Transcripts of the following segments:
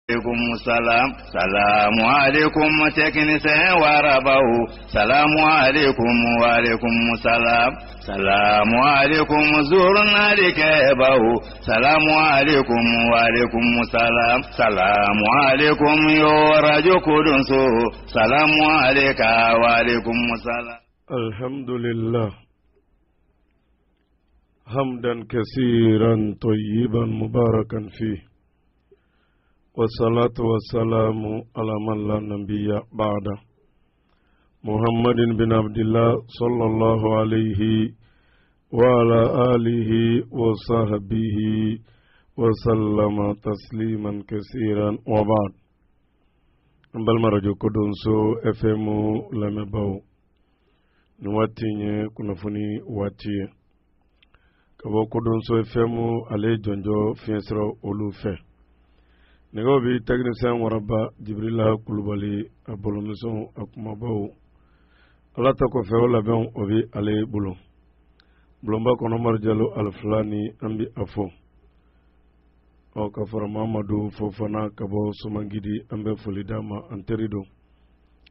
Alaikum salam, salamu alaikum teknisen warabahu, salamu alaikum wa alaikum salam, salamu alaikum zurnalike bahu, salamu alaikum wa alaikum salam, salamu alaikum yo rajo kudunso, salamu alaika wa alaikum salam. Alhamdulillah, hamdan kasiran tayyiban mubarakan fih. والصلاة والسلام على من لا نبي بعده محمد بن عبد الله صلى الله عليه وعلى آله وصحبه وسلم تسليما كثيرا وبعد بل مرجو كدنسو افمو لمباو نواتيني كنفني واتيه كبو كدنسو افمو علي جونجو فيسرو اولوفه Nego bi technicien waraba Jibrila Kulubali abolomison akumabaw ala ta ko fe wala ben obi ale bulo bulomba kono marjalo alflani ambi afo o ka fara Mamadou Fofana kabo sumangidi ambe folidama anterido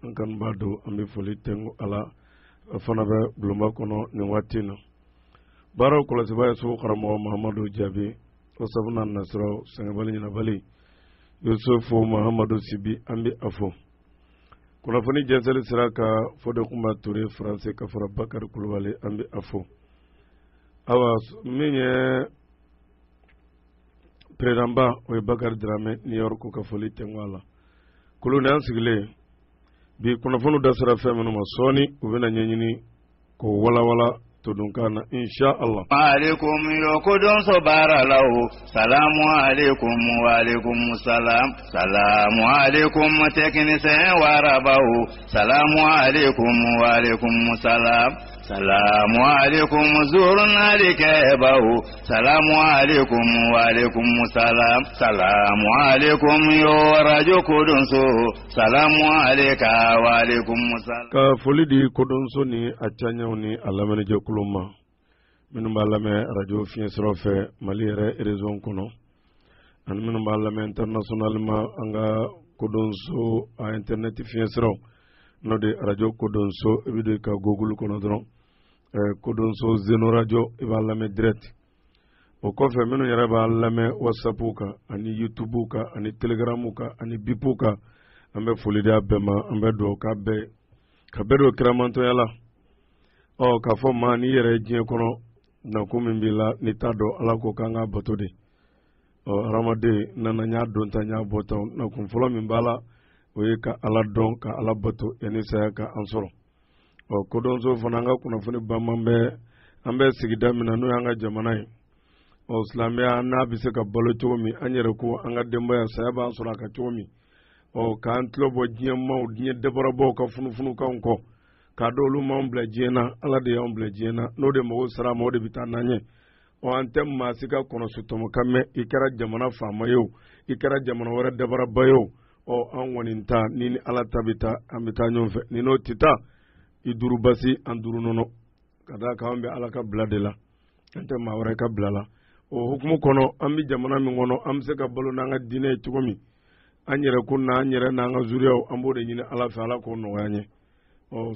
ankan bado ambe folitengo ala afana be bulomba kono ni watina baro ko lasiba su kharamo Muhammadu Jabi o sabuna nasro sangabali ni nabali Yusufu Muhammadu Sibi ambi afo kuna fani jensali siraka fode kuma ture français ka fara Bakar Kulubali ambi afo awa minye predamba o Bakar Drame New York ka foli tengwala kulu ne ansigile bi kuna fonu dasara femenu masoni ubena nyenyini ko wala tudunkana insha Allah. Alaikum yokudun sobara lahu, salamu alaikum wa alaikum salam, salamu alaikum teknisen warabahu, salamu alaikum wa alaikum salam, salamu alaikum zurnalike bahu, salamu alaikum wa alaikum salam, salamu alaikum yo rajo kudunso, salamu alaika wa alaikum salam. Ka folidi kudunso ni achanya ni alamani kuluma minnu b'a lamɛn radio fiɲɛ siraw fɛ Mali yɛrɛ région kɔnɔ ani minnu b'a lamɛn internationalement an ka kodonso a internet fiɲɛ siraw n'o de radio kodonso i bɛ don ka Google kɔnɔ dɔrɔn kodonso Zeno radio i b'a lamɛn direct o kɔfɛ minnu yɛrɛ b'a lamɛn WhatsApp kan ani YouTube kan ani Telegram kan ani Bip kan an bɛ foli di a bɛɛ ma an bɛ dugawu k'a bɛɛ ka bɛɛ don kiramantɔya la ka fɔ maa ni yɛrɛ diɲɛ kɔnɔ na ko min b'i la ni t'a dɔn ala ko k'an ka bato de hadamaden nana n y'a dɔn ta n y'a bɔ ta na kun fɔlɔ min b'a la o ye ka ala dɔn ka ala bato yanni saya ka an sɔrɔ kodɔnso fana an ka kunnafoni banman bɛ an bɛ sigida min na n'o y'an ka jamana ye silamɛya n'a bɛ se ka balo cogo min an yɛrɛ ko an ka denbaya saya b'an sɔrɔ a ka cogo min k'an tulo bɔ diɲɛ maaw diɲɛ dabarabɔw ka funufunukanw kɔ k'a dɔn olu m'anw bila diɲɛ na ala de y'anw bila diɲɛ na n'o de mago sara ma o de bɛ taa n'an ye an tɛ maa si ka kɔnɔsotɔmɔ kan mɛn i kɛra jamana faama ye o i kɛra jamana wɛrɛ dabaraba ye o an kɔni ta ni ni ala ta bɛ taa an bɛ taa ɲɔgɔn fɛ ni n'o tɛ taa i duuru basi an duuru nɔnɔ ka d'a kan an bɛ ala ka bila de la an tɛ maa wɛrɛ ka bila la o hukumu kɔnɔ an bɛ jamana min kɔnɔ an bɛ se ka balo n'an ka diinɛ ye cogo min an yɛrɛ ko n'an yɛrɛ n'an ka zuriyaw an b'o de ɲini ala fɛ ala k'o nɔgɔya an ye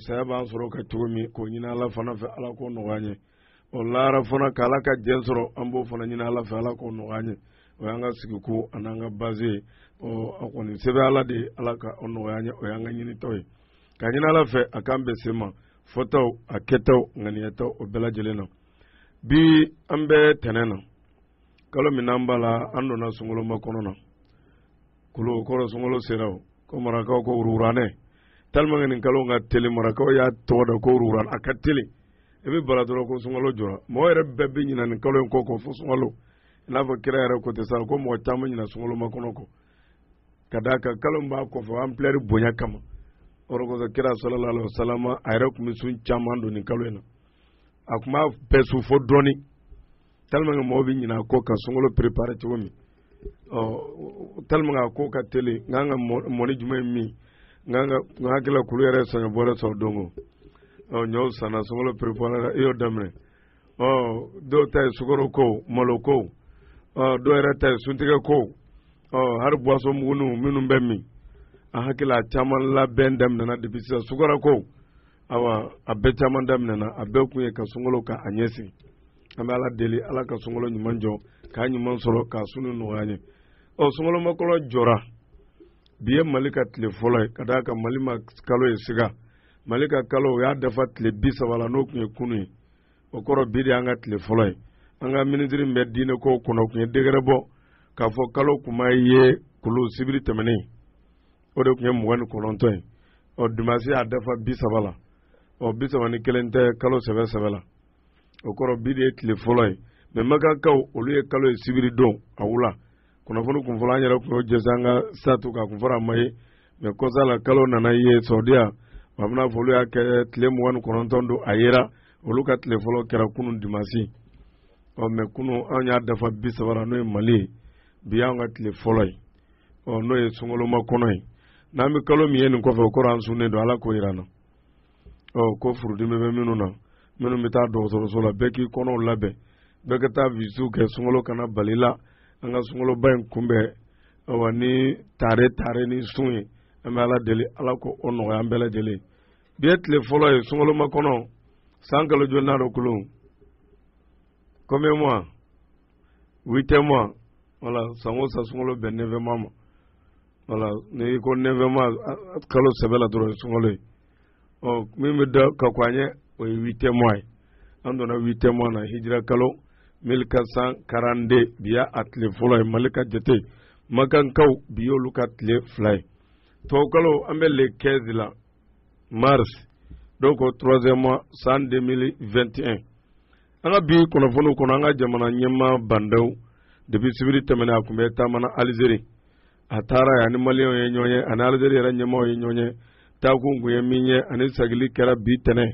saya b'an sɔrɔ ka cogo min k'o ɲini ala fana fɛ ala k'o nɔgɔya an ye lahara fana k'ala ka jɛn sɔrɔ an b'o fana ɲini ala fɛ ala k'o nɔgɔya an ye o y'an ka sigiko a n'an ka base ye a kɔni sɛbɛn ala de ala ka o nɔgɔya an ye o y'an ka ɲinitaw ye ka ɲini ala fɛ a k'an bɛn se ma fɔtaw a kɛtaw ŋaniyataw o bɛɛ lajɛlen na bi an bɛ tɛnɛn na kalo min n'an b'a la an donna sunkoloma kɔnɔ na kolo kɔrɔ sunkalo sera o ko marakaw ko wuruwuranɛ tellement nin kalo ka teli marakaw y'a tɔgɔ da ko wuruwuran a ka teli i bɛ bara dɔrɔn ko sunkalo jɔra mɔgɔ yɛrɛ bɛɛ bɛ ɲina nin kalo in kɔ fo sunkalo i n'a fɔ kira yɛrɛ ko ten sa ko mɔgɔ caman ɲina sunkaloma kɔnɔ kɔ ka d'a kan kalo min b'a kɔfɛ ampleur bonya kama o de kosɔn kira sallallahu alaihi wasallam a yɛrɛ tun bɛ sun caman don nin kalo in na a tun b'a bɛɛ su fo dɔɔni tellement que mɔgɔw bɛ ɲina a ko ka sunkalo préparer cogo min tellement a ko ka teli n kan ka mɔni jumɛn ye min n hakili la kulu yɛrɛ saɲɔ bɔrɛ sɔrɔ don o ɲɔw sanna sunkalo préparer i y'o daminɛ dɔw ta ye sukaro ko malo ko dɔw yɛrɛ ta ye suntigɛ ko har boisson mugunu minnu bɛ min a hakila caman labɛn daminɛna depuis sisan sukaro ko awa a bɛɛ caman daminɛna a bɛɛ kun ye ka sunkalo ka a ɲɛsin an bɛ ala deli ala ka sunkalo ɲuman jɔ k'a ɲuman sɔrɔ k'a sunu nɔgɔya ye sunkalo makɔlɔ jɔra bi ye Mali ka tile fɔlɔ ye ka d'a kan Mali ma kalo ye siga Mali ka kalo o y'a dafa tile 30 la n'o kun ye kunu ye o kɔrɔ bi de y'an ka tile fɔlɔ ye an ka ministre bɛ diinɛ ko kɔnɔ kun ye degere bɔ k'a fɔ kalo kuma ye kulu sibiri tɛmɛnen o de kun ye 29 ye dimanche y'a dafa 30 la 31 tɛ kalo sɛbɛ la o kɔrɔ bi de ye tile fɔlɔ ye mais Makakaw olu ye kalo ye sibiri don a wula kunnafoni kun fɔlɔ an yɛrɛ kun y'o jɛsi an ka satu ka kun fɔra a ma ye mais kɔsa la kalo nana ye Saudiya a bɛna fɔ olu y'a kɛ tile 29 don a yera olu ka tile fɔlɔ kɛra kunun dimanche mais kunun an y'a dafa 30 la n'o ye Mali ye bi y'an ka tile fɔlɔ ye n'o ye sunkoloma kɔnɔ ye n'an bɛ kalo min ye nin kɔfɛ o kɔrɔ an sunnen don ala k'o yira na ko furudimi bɛ minnu na minnu bɛ taa dɔgɔtɔrɔso la bɛɛ k'i kɔnɔw labɛn bɛɛ ka taa visiw kɛ sunkalo kana bali la an ka sunkaloba in kunbɛn ni tare ni sun ye an bɛ ala deli ala ko o nɔgɔya an bɛɛ lajɛlen bi ye tile fɔlɔ ye sunkoloma kɔnɔ san kalo joli n'a dɔ kulun combien mois 8 mois voilà san o san sunkalo bɛn 9 mois ma voilà ni ko 9 mois kalo sɛbɛ la dɔrɔn sunkalo ye min bɛ da ka ko an ye o ye 8 mois ye an donna 8 mois na hijira kalo 1442 bi y'a tile fɔlɔ ye Mali ka jate Makankaw bi y'olu ka tile 2 ye tubabu kalo an bɛ le 15 la mars donc au 3e mois san 2021 an ka bi kunnafoniw kɔnɔ an ka jamana ɲɛmaa bandaw depuis sibiri tɛmɛnen a kun bɛ taamana Algérie a taara ani maliyɛnw ye ɲɔgɔn ye ani Algérie yɛrɛ ɲɛmaaw ye ɲɔgɔn ye taakun kun ye min ye ani sagili kɛra bi tɛnɛ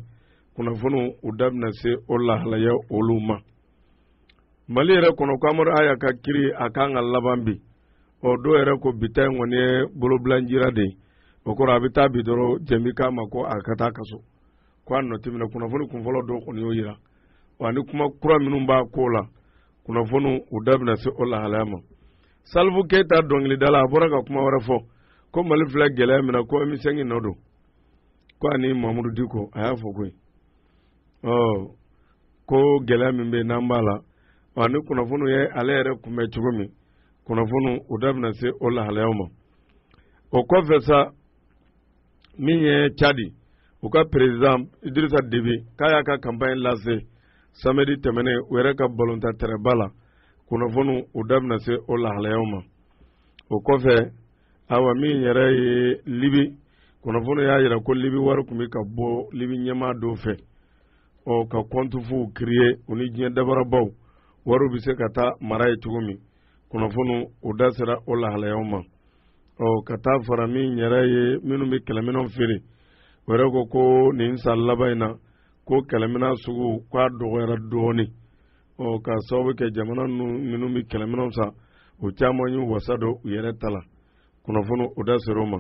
kunnafoniw u da bɛna se o lahalaya olu ma Mali yɛrɛ kɔnɔ ko Amadu Aya ka kiri a kan ka laban bi dɔw yɛrɛ ko bi ta in kɔni ye bolobilanjira de ye o kɔrɔ a bɛ taa bi dɔrɔn jɛmi k'a ma ko a ka taa kaso ko a nɔti minɛ kunnafoni kunfɔlɔ dɔw kɔni y'o yira ani kuma kura minnu b'a ko la kunnafoniw u da bɛna se o lahalaya ma Salvu Keita dɔnkilidala a bɔra ka kuma wɛrɛ fɔ ko Mali filɛ gɛlɛya min na ko emisɛngi nɔ don ko ani Mamadou Diko a y'a fɔ koyi ko gɛlɛya min bɛ yen n'an b'a la ani kunnafoniw ye ale yɛrɛ kunbɛn cogo min kunnafoniw u da bɛna se o lahalayaw ma o kɔfɛ sa min ye Tchadi u ka président Idrissa Déby k'a y'a ka campagne lase samedi tɛmɛnen u yɛrɛ ka balontan tɛrɛba la kunnafoniw u da bɛna se o lahalayaw ma o kɔfɛ awa min yɛrɛ ye Libi kunnafoniw y'a jira ko Libi wari tun bɛ ka bɔ Libi ɲɛmaa dɔw fɛ ka compte f'u créer u ni diɲɛ dabarabaw wariw bɛ se ka taa mara ye cogo min kunnafoniw u da sera o lahalayaw ma ka taa fara min yɛrɛ ye minnu bɛ kɛlɛminɛnw feere o yɛrɛ ko nin san laban in na ko kɛlɛminɛn sugu k'a dɔgɔyara dɔɔnin ka sababu kɛ jamana minnu bɛ kɛlɛminɛnw san u caman y'u wasa don u yɛrɛ ta la kunnafoniw u da sera o ma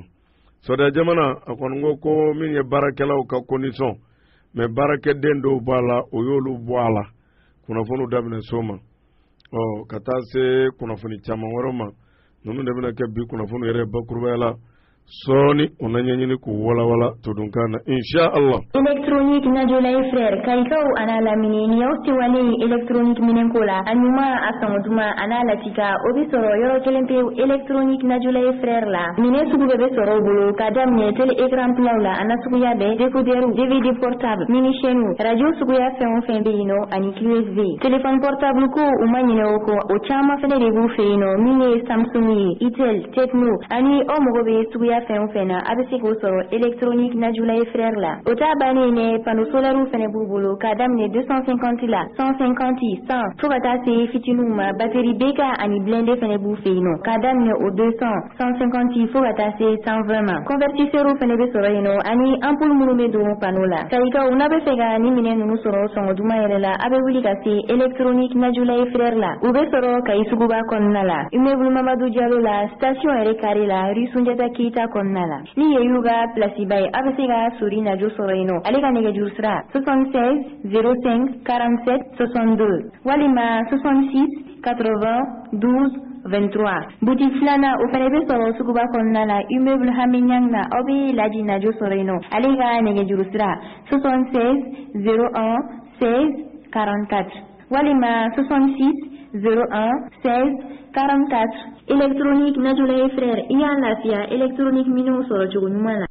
Saudiya jamana a kɔni ko min ye baarakɛlaw ka condition mais baarakɛden dɔw b'a la o y'olu bɔ a la kunnafoniw da bɛna se o ma ka taa se kunnafoni caman wɛrɛw ma ninnu de bɛna kɛ bi kunnafoni yɛrɛ bakurubaya la sɔɔni u na ɲɛɲini k'u walawala todunkan na insha Allah. Électronique Najolay frère kaikaw ana lamini ni yaw ti wale électronique minen ko la anyuma asanguduma ana latika obi soro yoro kelempe électronique Najolay frère la mine sugu bebe soro bolo kadamne télé écran plan la ana sugu ya be décodeur DVD portable mini chaîne radio sugu ya fen fen be ino ani USB téléphone portable ko umanyine ko o chama fene de bu fe ino mine Samsung Itel Tecno ani o mo be sugu ya fen fena abisi ko soro électronique Najolay frère la ota bani ne panneau solaire fene bubulu kadamne 250 la 150 100 fugata se fitinuma batterie beka ani blende fene bu feino kadamne o 200 150 fugata se 120 ma convertisseur fene be soro ino ani ampoule mulume do panneau la kaika una be fega ni mine nunu soro songo duma yele la abe wuli ka se électronique Najolay frère la ube soro kai suguba konna la immeuble Mamadou Diallo la station ere carré la rue Sundiata Keita konna la ni yuga place bay abe fega suri Najo soro ino alega nege jursra 76 05 47 62 walima 66 80 12 23 boutique flana o fana be sɔrɔ suguba kɔnɔna la immeuble Haminyang na aw be laji najo sɔrɔ yen nɔ ale ka nɛgɛjuru sira 76 01 16 44 walima 66 01 16 44 électronique Najulaye frère i y'a lafiya électronique minnu sɔrɔ cogo ɲuman na.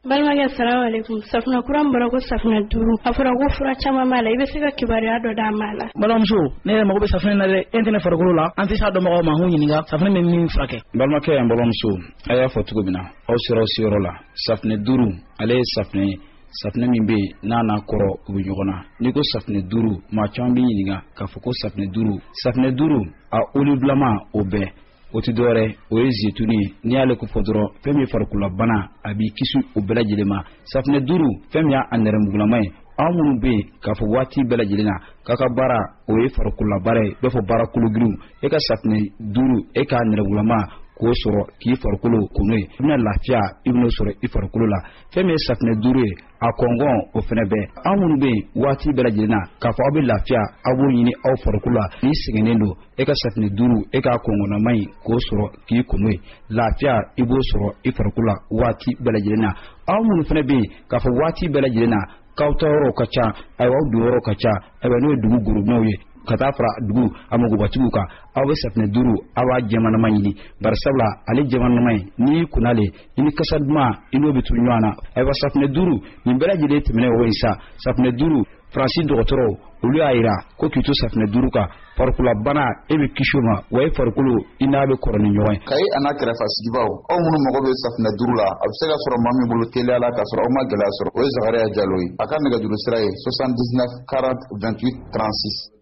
Balimakɛ salamu alaikum safunɛ kura min bɔra ko safunɛ 5 a fɔra ko fura caman b'a la i bɛ se ka kibaruya dɔ d'a ma la. Balimamuso ne yɛrɛ mago bɛ safunɛ na dɛ e tɛ ne farikolo la an tɛ s'a dɔnbagaw ma k'u ɲininka safunɛ bɛ min furakɛ. Balimakɛ yan balimamuso a y'a fɔ cogo min na aw sera aw seyɔrɔ la safunɛ 5 ale ye safunɛ ye safunɛ min bɛ yen n'a n'a kɔrɔ u bɛ ɲɔgɔn na n'i ko safunɛ 5 maa caman bɛ ɲininka k'a fɔ ko safunɛ 5 safunɛ 5 a olibulama o bɛɛ o tɛ dɔwɛrɛ o ye zeytuni ye n'i y'ale ko fɔ dɔrɔn fɛn min ye farikololabana a b'i kisi o bɛɛ lajɛlen ma safunɛ 5 fɛn min y'a nɛrɛmugulama ye aw minnu bɛ yen k'a fɔ waati bɛɛ lajɛlen na k'a ka baara o ye farikololabaara ye i b'a fɔ baara kologiriw e ka safunɛ 5 e k'a nɛrɛmugulama k'o sɔrɔ k'i farikolo kunu ye i bɛna lafiya i bɛna sɔrɔ i farikolo la fɛn min ye safunɛ 5 ye a kɔngɔn o fɛnɛ bɛɛ aw minnu bɛ yen waati bɛɛ lajɛlen na k'a fɔ aw bɛ lafiya aw b'o ɲini aw farikolo la n'i sɛgɛnnen don e ka safunɛ 5 e k'a kɔngɔnnama in k'o sɔrɔ k'i kunu ye lafiya i b'o sɔrɔ i farikolo la waati bɛɛ lajɛlen na aw minnu fɛnɛ bɛ yen k'a fɔ waati bɛɛ lajɛlen na k'aw ta yɔrɔw ka ca ayiwa aw don yɔrɔw ka ca ayiwa n'o ye dugu gorobinɛw ye ka taa fara dugu a magobatigiw kan aw bɛ safunɛ 5 aw b'a jɛmanama ɲini bari sabula ale jɛmanama in n'i kunnale i ni kasa duman i n'o bɛ tu ɲɔgɔn na ayiwa safunɛ 5 nin bɛɛ lajɛlen tɛmɛnen o ye sa safunɛ 5 faransi dɔgɔtɔrɔw olu y'a jira ko k'i to safunɛ 5 kan farikololabana e bɛ kisi o ma wa e farikolo i n'a bɛ kɔrɔ ni ɲɔgɔn ye. Kayi a n'a kɛrɛfɛ sigibaw aw minnu mago bɛ safunɛ 5 la a bɛ se ka sɔrɔ maa min bolo teliya la k'a sɔrɔ aw ma gɛlɛya sɔrɔ o ye Zakariya Jalo ye a ka nɛgɛjuru sira ye 79 40 28 36.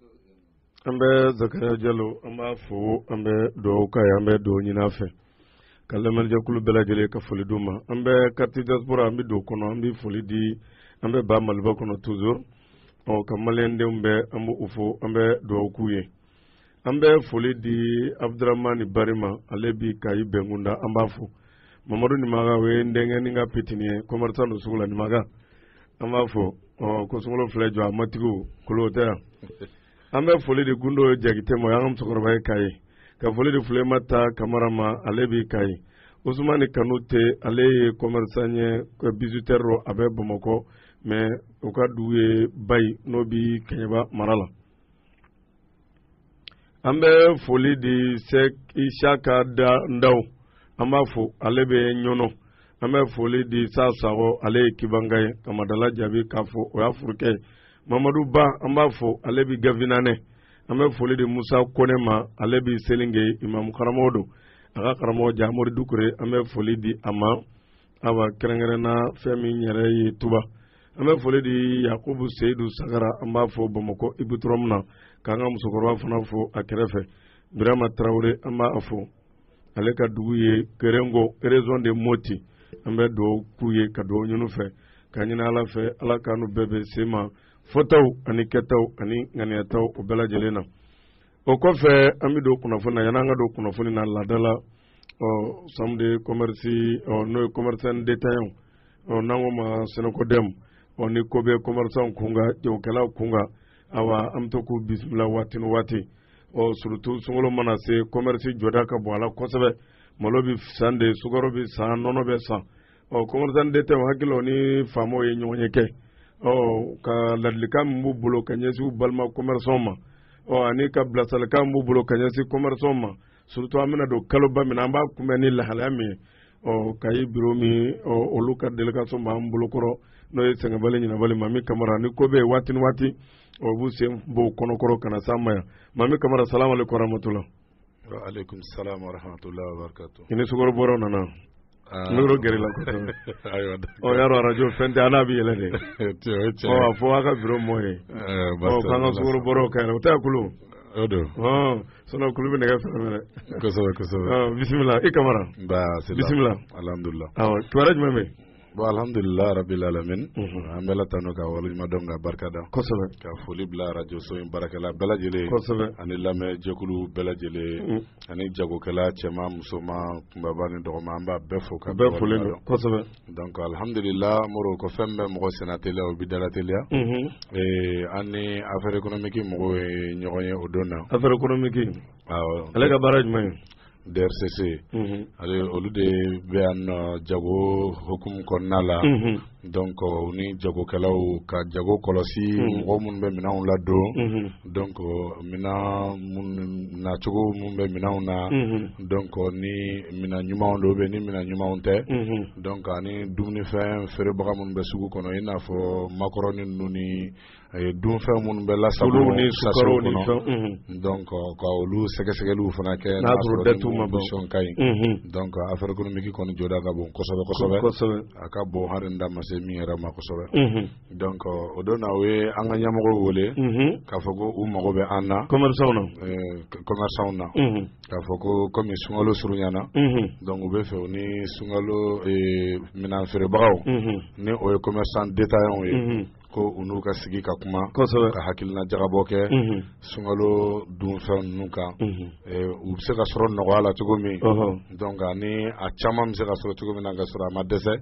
an bɛ Zakariya Jalo an b'a fo an bɛ dugawu k'a ye an bɛ dugawu ɲini a fɛ ka lamɛnjɛkulu bɛɛ lajɛlen ka foli d'u ma an bɛ carte diaspora an bɛ don o kɔnɔ an bɛ foli di an bɛ ba Maliba kɔnɔ toujours ka maliyɛndenw bɛɛ an b'u fo an bɛ dugawu k'u ye an bɛ foli di Abdramani Barima ale bi Kayi Bɛnkunda an b'a fo Mamadu Nimaga o ye n denkɛ ni n ka pitini ye commerçant don sugu la Nimaga an b'a fo ko sunkalo filɛ jɔ a matigiw kolo tɛ yan an bɛ foli di Gundo Jakite ma an ka musokɔrɔba ye Kayi ka foli di Fulemata Kamara ma ale bi Kayi Usumani Kanute ale ye commerçant ye bijouteur a bɛ Bamakɔ mais u ka dugu ye Bayi n'o bi Kɛɲɛba mara la an bɛ foli di Isaka Ndaw an b'a fo ale bɛ Ɲɔnɔ an bɛ foli di Sasago ale ye Kibanga ye ka Madala jaabi k'a fɔ o y'a furukɛ ye Mamadu Ba an b'a fo ale bi Gavinanɛ an bɛ foli di Musa Kone ma ale bi Selinge Imam karamɔgɔ don a ka karamɔgɔ Jamori Dukure an bɛ foli di a ma awa kɛrɛnkɛrɛnna fɛn min yɛrɛ ye Tuba an bɛ foli di Yakubu Seyidu Sagara an b'a fo Bamakɔ Ibutɔrɔmu na k'an ka musokɔrɔba fana fo a kɛrɛfɛ Birama Tarawele an b'a fo ale ka dugu ye Kerengo région de Moti an bɛ dugawu k'u ye ka dugawu ɲini fɛ ka ɲini Ala fɛ Ala k'an n'u bɛɛ bɛn se ma fɔtaw ani kɛtaw ani ŋaniyataw o bɛɛ lajɛlen na o kɔfɛ an bɛ don kunnafoni na yan'an ka don kunnafoni na laadala samedi commerce n'o ye commerçant détaillant n'an ko ma Senekodem ni ko bɛ commerçant kunga jagokɛlaw kunga awa an bɛ to k'u bisimila waati ni waati surtout sunkalo mana se commerce jɔda ka bon a la kosɛbɛ malo bɛ san de sukaro bɛ san nɔnɔ bɛ san commerçant détaillant hakili ni faamaw ye ɲɔgɔn ye kɛ ka ladilikan min b'u bolo ka ɲɛsin u balima commerçant ma ani ka bilasiralikan min b'u bolo ka ɲɛsin commerçant ma surtout an bɛna don kaloba min na an b'a kunbɛn ni lahalaya min ye Kayi bureau min olu ka délégation b'an bolokɔrɔ n'o ye Sɛngɛbali Ɲinabali Mami Kamara ni ko bɛ yen waati ni waati b'u sen b'o kɔnɔkɔrɔ ka na s'an ma yan Mami Kamara salamu aleykum wa rahmatulah. Wa aleykum salam wa rahmatulah wa barakatuh. I ni sukaro bɔraw nana micro gɛrɛ la kosɛbɛ y'a dɔn radio fɛn tɛ n'a bɛ yɛlɛ de a fɔ a ka bureau mɔgɔ ye k'an ka sukaro bɔraw ka yɛlɛ o tɛ kulu o don sinon kulu bɛ nɛgɛ fɛn minɛ kosɛbɛ kosɛbɛ bisimila i Kamara bisimila alhamdulilah kibaruya jumɛn bɛ yen bon alhamdulillah rabbil alamin an bɛ latanu ka waleɲuman dɔn ka barika da kosɛbɛ ka foli bila radio so in baarakɛla bɛɛ lajɛlen kosɛbɛ ani lamɛn jɛkulu bɛɛ lajɛlen ani jagokɛla cɛman musoman kunbaba ni dɔgɔman an b'a bɛɛ fo ka bɛɛ folen don kosɛbɛ donc alhamdulillah moro ko fɛn bɛɛ mɔgɔ sena teliya o bi dala teliya an ni affaire économique mɔgɔw ye ɲɔgɔn ye o don na affaire économique ale ka baara jumɛn ye DRCC ale olu de bɛ yan nɔ jago hukumu kɔnɔna la donc u ni jagokɛlaw ka jago kɔlɔsi mɔgɔ minnu bɛ minɛnw ladon donc minɛn nacogo minnu bɛ minɛnw na donc ni minɛn ɲumanw don ni minɛn ɲumanw tɛ donc ani dumunifɛn feerebaga minnu bɛ sugu kɔnɔ i n'a fɔ makɔrɔni ninnu ni dunfɛn minnu bɛ lasago ni sukaro ni fɛn donc ka olu sɛgɛsɛgɛliw fana kɛ n'a sɔrɔ datu ma bɔ ka ɲi donc affaire économique kɔni jɔda ka bon kosɛbɛ a ka bon hali n da ma se min yɛrɛ ma kosɛbɛ donc o don na o ye an ka ɲɛmɔgɔw wele k'a fɔ ko u mago bɛ an na commerçants na k'a fɔ ko komi sunkalo surunyana donc u bɛ fɛ u ni sunkalo minɛn feerebagaw ni o ye commerçant détaillants ye ko u n'u ka sigi ka kuma ka hakilina jagabɔ kɛ sunkalo dunfɛn ninnu kan u bɛ se ka sɔrɔ nɔgɔya la cogo min donc ani a caman bɛ se ka sɔrɔ cogo min na ka sɔrɔ a ma dɛsɛ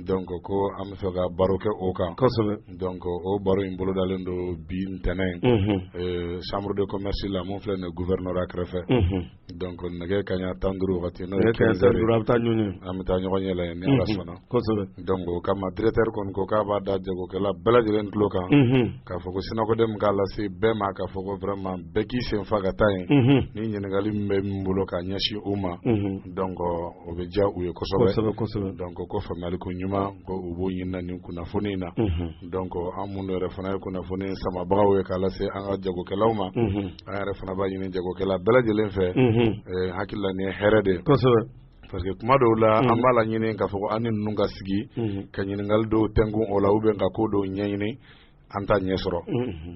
donc ko an bɛ fɛ ka baro kɛ o kan donc o baro in bolodalen don bi ntɛnɛn chambre de commerce la mun filɛ nin ye gouvernorat kɛrɛfɛ donc nɛgɛ kaɲa 15 wagati n'o ye 15 heures an bɛ taa ɲɔgɔn yɛlɛ yen ni Ala sɔnna donc o kama directeur kɔni ko k'a b'a da jagokɛla bɛɛ lajɛlen tulo kan k'a fɔ ko sinɔgɔden min k'a lase bɛɛ ma k'a fɔ ko vraiment bɛɛ k'i sen fa ka taa yen ni ɲininkali min bɛ min bolo k'a ɲɛsin u ma donc o bɛ diya u ye kosɛbɛ donc ko faamuyali ko ɲuman ko u b'o ɲinina nin kunnafoni in na donc an minnu yɛrɛ fana ye kunnafoni samabagaw ye k'a lase an ka jagokɛlaw ma an yɛrɛ fana b'a ɲini jagokɛla bɛɛ lajɛlen fɛ hakili la nin ye hɛrɛ de ye parce que kuma dɔw la an b'a la ɲini k'a fɔ ko an ni ninnu ka sigi ka ɲininkali dɔw tɛnkun o la ou bien ka ko dɔw ɲɛɲini an t'a ɲɛ sɔrɔ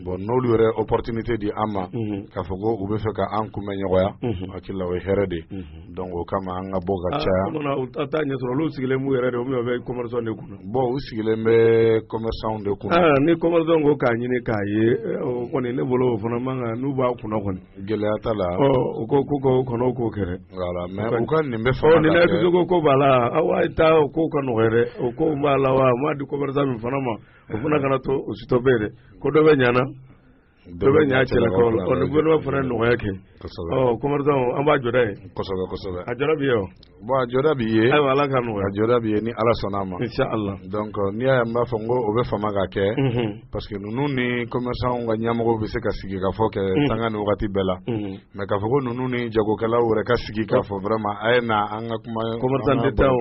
bon n'olu yɛrɛ opportunité di an ma k'a fɔ ko u bɛ fɛ ka an kunbɛn ɲɔgɔya hakili la o ye hɛrɛ de donc o kama an ka bɔ ka caya a t'a ɲɛ sɔrɔ olu sigilen b'u yɛrɛ de o bɛ commerçant de kunna bon u sigilen bɛ commerçant de kunna ni commerçant ko k'a ɲini k'a ye o kɔni ne bolo o fana man kan n'u b'a kunna kɔni gɛlɛya t'a la o ko kɔnɔ o k'o kɛ voilà mais u ka nin bɛ fanga ni ne ko b'a la aw a taa o ko ka nɔgɔya dɛ o ko b'a la wa m'a di commerçant min fana ma o fana kana to o si tɔ bɛ dɛ ko dɔ bɛ ɲana dɔ bɛ ɲa cɛlakaw la ni gouvernement fana ye nɔgɔya kɛ commerçant an b'a jɔda ye kosɛbɛ a jɔda b'i ye o bon a jɔda b'i ye ayiwa Ala ka nɔgɔya a jɔda b'i ye ni Ala sɔnna ma inchallah donc n'i y'a ye n b'a fɔ n ko o bɛ fama ka kɛ parce que ninnu ni commerçant ka ɲɛmɔgɔw bɛ se ka sigi ka fɔ kɛ sanga ni wagati bɛɛ la mais k'a fɔ ko ninnu ni jagokɛlaw yɛrɛ ka sigi k'a fɔ vraiment a ye na an ka kuma commerçant d'État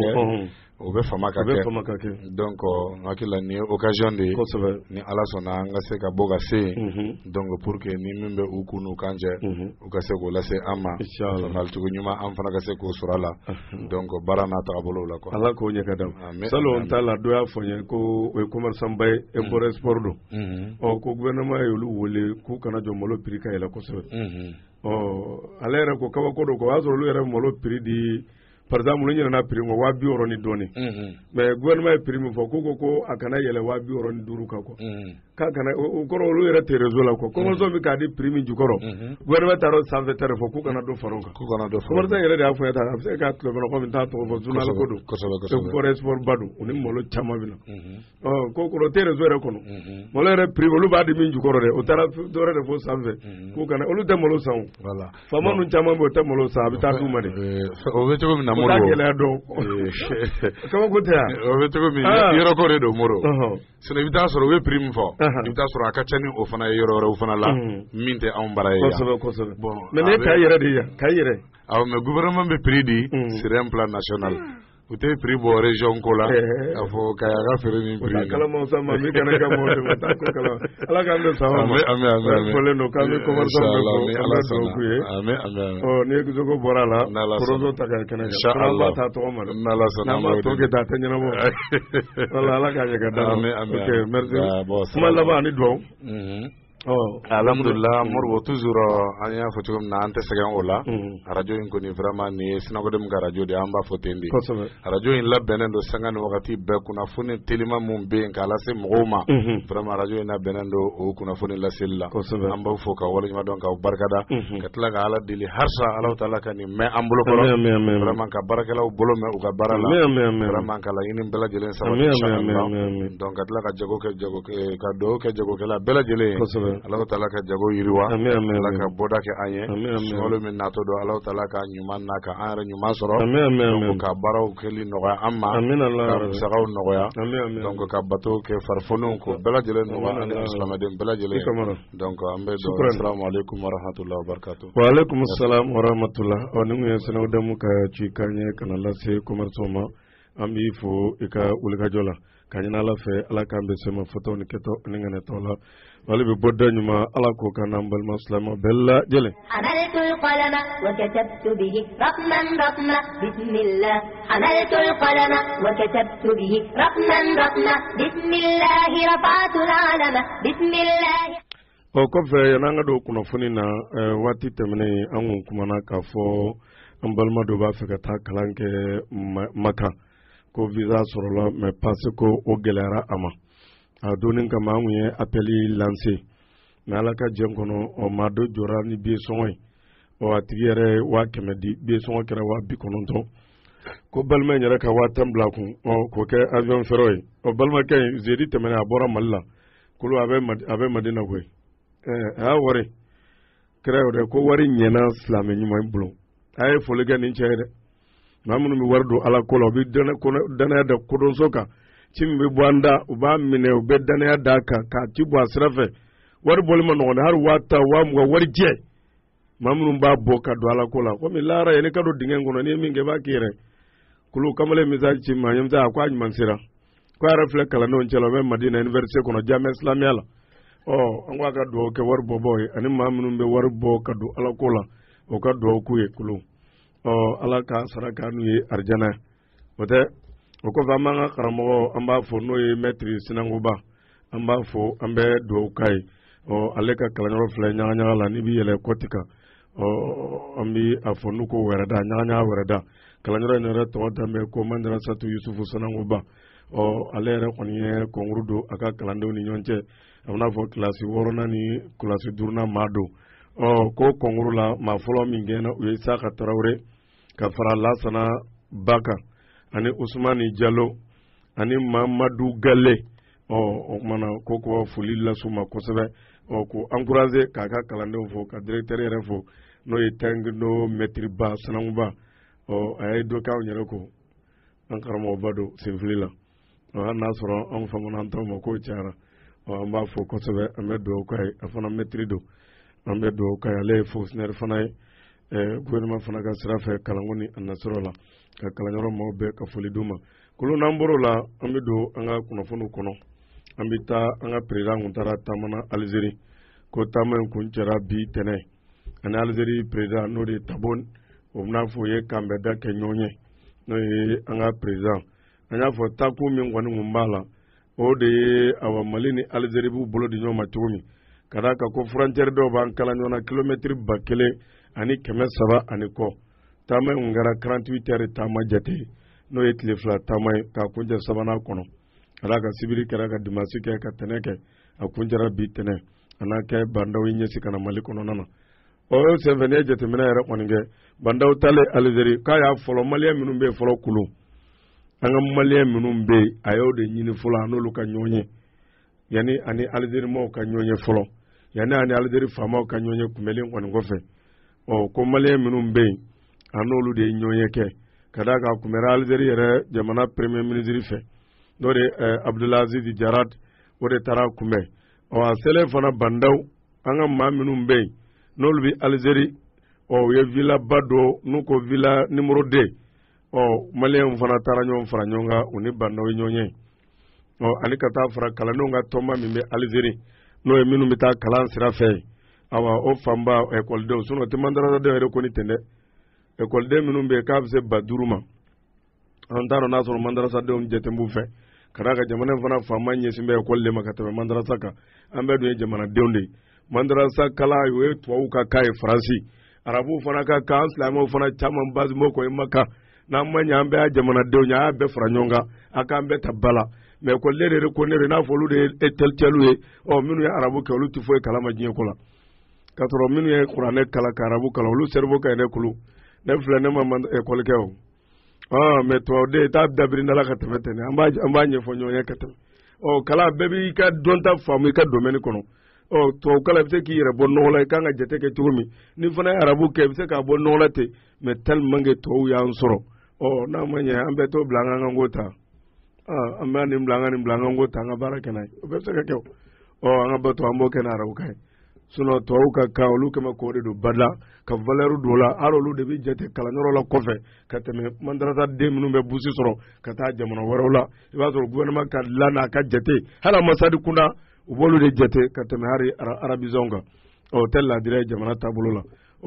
o bɛ fama ka kɛ donc n hakili la nin ye occasion de ye ni Ala sɔnna an ka se ka bɔ ka se yen donc pour que ni min bɛ u kun n'u kan cɛ u ka se k'o lase an ma faamuyalicogo ɲuman an fana ka se k'o sɔrɔ a la donc baara n'a taabolo la quoi Ala k'o ɲɛ ka d'an salon t'a la dɔ y'a fɔ n ye ko o ye commerçant ba ye import export don ko gouvernement ye olu wele k'u kana jɔ malo prix ka yɛlɛ kosɛbɛ ale yɛrɛ ko kabako don o y'a sɔrɔ olu yɛrɛ malo prix di par exemple olu ɲinɛna prix ma 260 ni dɔɔnin mais gouvernement ye prix min fɔ ko a kana yɛlɛ 265 kan quoi k'a kana o kɔrɔ olu yɛrɛ tɛ réseau la quoi commerçant bɛ k'a di prix min jukɔrɔ gouvernement taara sanfɛ ta de fɔ k'u kana dɔ fara o kan commerçant yɛrɛ de y'a fɔ a bɛ se ka tilefana kɔmi t'a tɔgɔ fɔ journal ko don import export ba don u ni malo caman bɛ na ko kɔrɔ o tɛ réseau yɛrɛ kɔnɔ malo yɛrɛ prix olu b'a di min jukɔrɔ dɛ o taara dɔ wɛrɛ de fɔ sanfɛ k'u kana olu tɛ malo san o faama ninnu caman bɛ o tɛ malo san a bɛ taa d'u ma de o bɛ cogo min na Moro gɛlɛya dɔn kabako tɛ yan o bɛ cogo min yɔrɔ ko de don Moro sinon i bɛ taa sɔrɔ u ye prix min fɔ i bɛ taa sɔrɔ a ka ca ni o fana ye yɔrɔ wɛrɛw fana la min tɛ anw bara ye yan kosɛbɛ mais ne k'a yɛrɛ de yan k'a yɛrɛ awɔ mais gouvernement bɛ prix di sur un plan national u tɛ prix bɔ région ko la k'a fɔ k'a ka feere ni prix na kalama sa ma min kana ka mɔgɔ dɛmɛ taa ko kalama Ala k'an bɛ sama ma amin fɔlen don k'an bɛ commerçant bɛ fɔ ni Ala sɔnna amin ni Ekuzoko bɔra la Korozo ta ka kɛnɛ kan Ala t'a tɔgɔ ma dɛ n'Ala sɔnna n'an ma tɔ kɛ taa tɛ ɲɛnabɔ wala Ala k'a ɲɛ ka da ok merci kuma laban ani duwawu alhamdulillah morbo toujours an y'a fɔ cogo min na an tɛ sɛgɛn o la radio in kɔni vraiment ni ye sinakodem ka radio de an b'a fɔ ten de radio in labɛnnen don sanga ni wagati bɛɛ kunnafoni telima mun bɛ yen k'a lase mɔgɔw ma vraiment radio in labɛnnen don o kunnafoni laseli la an b'aw fɔ ka waleɲuman dɔn k'aw barikada ka tila ka ala deli harisa Alahu taala ka nin mɛn an bolo kɔrɔ vraiment ka baarakɛlaw bolo mɛn u ka baara la vraiment ka laɲini bɛɛ lajɛlen sabati inchallah donc ka tila ka jago kɛ ka dugawu kɛ jagokɛla bɛɛ lajɛlen Alahu taala ka jago yiriwa ala ka bɔda kɛ an ye sunkalo min natɔ don Alahu taala ka ɲuman na ka an yɛrɛ ɲuman sɔrɔ donc ka baaraw kɛli nɔgɔya an ma ka musakaw nɔgɔya donc ka bato kɛ farifoniw ko bɛɛ lajɛlen nɔgɔya ani silamɛden bɛɛ lajɛlen donc an bɛ dɔn assalamu alaikum wa rahmatullahi wa barakatuh. Wa alaikum assalam wa rahmatullah. Ni mun ye sɛnɛwdamu ka ci kan ye kana lase commerçant ma an b'i fo i ka wulikajɔ la ka ɲini ala fɛ ala k'an bɛ sema fɔtɔw ni kɛtɔ ani ŋanɛtɔ la wale bɛ bɔ da ɲuman ala k'o ka n'an balima silamɛ bɛɛ lajɛlen. حملت القلم وكتبت به رقما رقما بسم الله حملت القلم وكتبت به رقما رقما بسم الله رفعت العلم بسم الله. O kɔfɛ yan'an ka don kunnafoni na waati tɛmɛnen an kun kumana k'a fɔ an balima dɔ b'a fɛ ka taa kalan kɛ Maka ko visa sɔrɔla mais parce que o gɛlɛyara a ma a donnin kama an kun ye appeli lancé mais ala ka jɛn kɔnɔ maa dɔ jɔra ni billet sɔngɔ ye a tigi yɛrɛ ye 500 di billet sɔngɔ kɛra 90 ko balima in yɛrɛ ka 10 bila kun k'o kɛ avion fɛrɛ ye balimakɛ in jeudi tɛmɛnen a bɔra Mali la kolo a bɛ Madina koyi a y'a wari kira yɛrɛ ko wari ɲɛna silamɛ ɲuman bolo a ye foli kɛ nin cɛ ye dɛ maa minnu bɛ wari don ala ko la u bɛ danaya da kodɔnso kan ci min bɛ bɔ an da u b'a minɛ u bɛ danaya da kan k'a ci bɔ a sira fɛ wari bɔli ma nɔgɔn dɛ hali 10,000 20,000 wari jɛ maa minnu b'a bɔ ka don ala ko la komi lahara ye ne ka don dingɛ kɔnɔ n'i ye min kɛ i b'a k'i yɛrɛ kulu kamalen message ci maa ɲɛmisa a ko a ɲuman sera ko a yɛrɛ filɛ kalandenw cɛ la o bɛ Madina université kɔnɔ jamɛ silamɛya la an ko a ka dugawu kɛ wari bɔbɔ ye ani maa minnu bɛ wari bɔ ka don ala ko la o ka dugawu k'u ye kulu ala ka saraka n'u ye arijana o tɛ o kɔfɛ an b'an ka karamɔgɔ an b'a fɔ n'o ye maître Sinangoba an b'a fɔ an bɛ dugawu k'a ye ale ka kalanyɔrɔ filɛ ɲagaɲaga la n'i bɛ yɛlɛ kɔti kan an bɛ a fɔ n'u ko wɛrɛda ɲagaɲaga wɛrɛda kalanyɔrɔ in yɛrɛ tɔgɔ danbɛ ko Mandarasatu Yusufu Sinangoba ale yɛrɛ kɔni ye kɔnkuru don a ka kalandenw ni ɲɔgɔn cɛ a bɛna fɔ kilasi 6nan ni kilasi 5nan maa don ko kɔnkuru la maa fɔlɔ min gɛnna u ye Isaka Tarawele ka fara Lasana Baka ani Usmani Jalo ani Mamadu Gale o kumana ko ko foli las'u ma kosɛbɛ ko encourager k'a ka kalandenw fo ka directeur yɛrɛ fo n'o ye Tɛngido maître ba Sinangoba a ye dɔ kɛ anw yɛrɛ ko an karamɔgɔba don senfili la hali n'a sɔrɔ anw famana an taw ma k'o cayara an b'a fɔ kosɛbɛ an bɛ dugawu k'a ye a fana maître don an bɛ dugawu k'a ye ale ye fonctionnaire fana ye gouvernement fana ka sira fɛ kalanko ni a nasɔrɔ la ka kalanyɔrɔ maaw bɛɛ ka foli d'u ma kolo n'an bɔr'o la an bɛ don an ka kunnafoniw kɔnɔ an bɛ taa an ka président kun taara taamana Algérie ko taama in kun cɛra bi tɛnɛ ani Algérie président n'o de ye Tabon o bɛna fɔ o ye kanbɛnda kɛ ɲɔgɔn ye n'o ye an ka président an y'a fɔ takun min kɔni kun b'a la o de ye Mali ni Algérie b'u bolo di ɲɔgɔn ma cogo min ka d'a kan ko frontière dɔw b'an kala ɲɔgɔn na kilomètre 1000 ani 300 ani kɔ taama in kun kɛra 48 heures taama jate n'o ye tile 2 taama ye k'a kuncɛ sabanan kɔnɔ ka d'a kan sibiri kɛra ka dimanche kɛ ka tɛnɛ kɛ a kuncɛra bi tɛnɛ a n'a kɛ bandaw ye ɲɛsi ka na Mali kɔnɔna na o senfɛ n'i ye jateminɛ yɛrɛ kɔni kɛ bandaw taalen Algérie k'a y'a fɔlɔ maliyɛn minnu bɛ yen fɔlɔ kulu an ka maliyɛn minnu bɛ yen a y'o de ɲini fɔlɔ a n'olu ka ɲɔgɔn ye yanni ani Algérie maaw ka ɲɔgɔn ye fɔlɔ yanni ani Algérie faamaw ka ɲɔgɔn ye kunbɛnlen kɔni kɔfɛ ko maliyɛn minnu bɛ yen a n'olu de ye ɲɔgɔn ye kɛ ka d'a kan a kunbɛra Algérie yɛrɛ jamana premier ministre fɛ n'o de Abdelaziz Jarad o de taara kunbɛn a selen fana bandaw an ka maa minnu bɛ yen n'olu bɛ Algérie u ye villa ba dɔ n'u ko villa numéro 2 maliyɛnw fana taara ɲɔgɔn fara ɲɔgɔn kan u ni bandaw ye ɲɔgɔn ye ani ka taa fara kalandenw ka tɔnba min bɛ Algérie n'o ye minnu bɛ taa kalan sira fɛ o fanba ekɔlidenw sinon o tɛ mandarasadenw yɛrɛ kɔni ten dɛ ekɔliden minnu bɛ yen k'a bɛ se 5000 ma an t'a dɔn n'a sɔrɔ mandarasadenw jate b'u fɛ ka d'a kan jamana in fana faama ɲɛsin bɛ ekɔli de ma ka tɛmɛ mandarasa kan an bɛɛ dun ye jamanadenw de ye mandarasa kala o ye tubabu ka kan ye faransi arabu fana ka kan silamɛw fana caman basimo ko ye maka n'an ma ɲɛ an bɛɛ y'a jamanadenw ye a y'a bɛɛ fara ɲɔgɔn kan a k'an bɛɛ ta bala mais ko ne de ko ne de n'a fɔ olu de ye intellectuels ye minnu ye arabu kɛ olu tɛ foyi kalama diɲɛ ko la ka sɔrɔ minnu ye kuranɛ kala ka arabu kala olu cerveau ka ɲi ne kulu ne filɛ ne ma école kɛ o mais tubabuden t'a dabirinda la ka tɛmɛ tɛ an b'a ɲɛfɔ ɲɔgɔn ye ka tɛmɛ kala bɛɛ b'i ka dɔnta faamu i ka domaine kɔnɔ tubabukala i bɛ se k'i yɛrɛ bɔ nɔgɔ la i kan ka jate kɛ cogo min ni fana ye arabu kɛ i bɛ se k'a bɔ nɔgɔ la ten mais tellement que tubabu y'an sɔrɔ n'a ma ɲɛ an bɛ to bila an ka ko ta an bɛ nin bila an ka ko ta an ka baara kɛ n'a ye o bɛɛ bɛ se ka kɛ an ka bato an b'o kɛ n'arabu ka ye sinon tubabu ka kan olu kɛmɛ k'o de don bada ka valeur don o la hali olu de bɛ jate kalanyɔrɔ la kɔfɛ ka tɛmɛ madarasa den minnu bɛ burusi sɔrɔ ka taa jamana wɛrɛw la i b'a sɔrɔ gouvernement ka dilan n'a ka jate hali ambassade kunda u b'olu de jate ka tɛmɛ hali arabisɔnw kan o tɛ laadira ye jamana taabolo la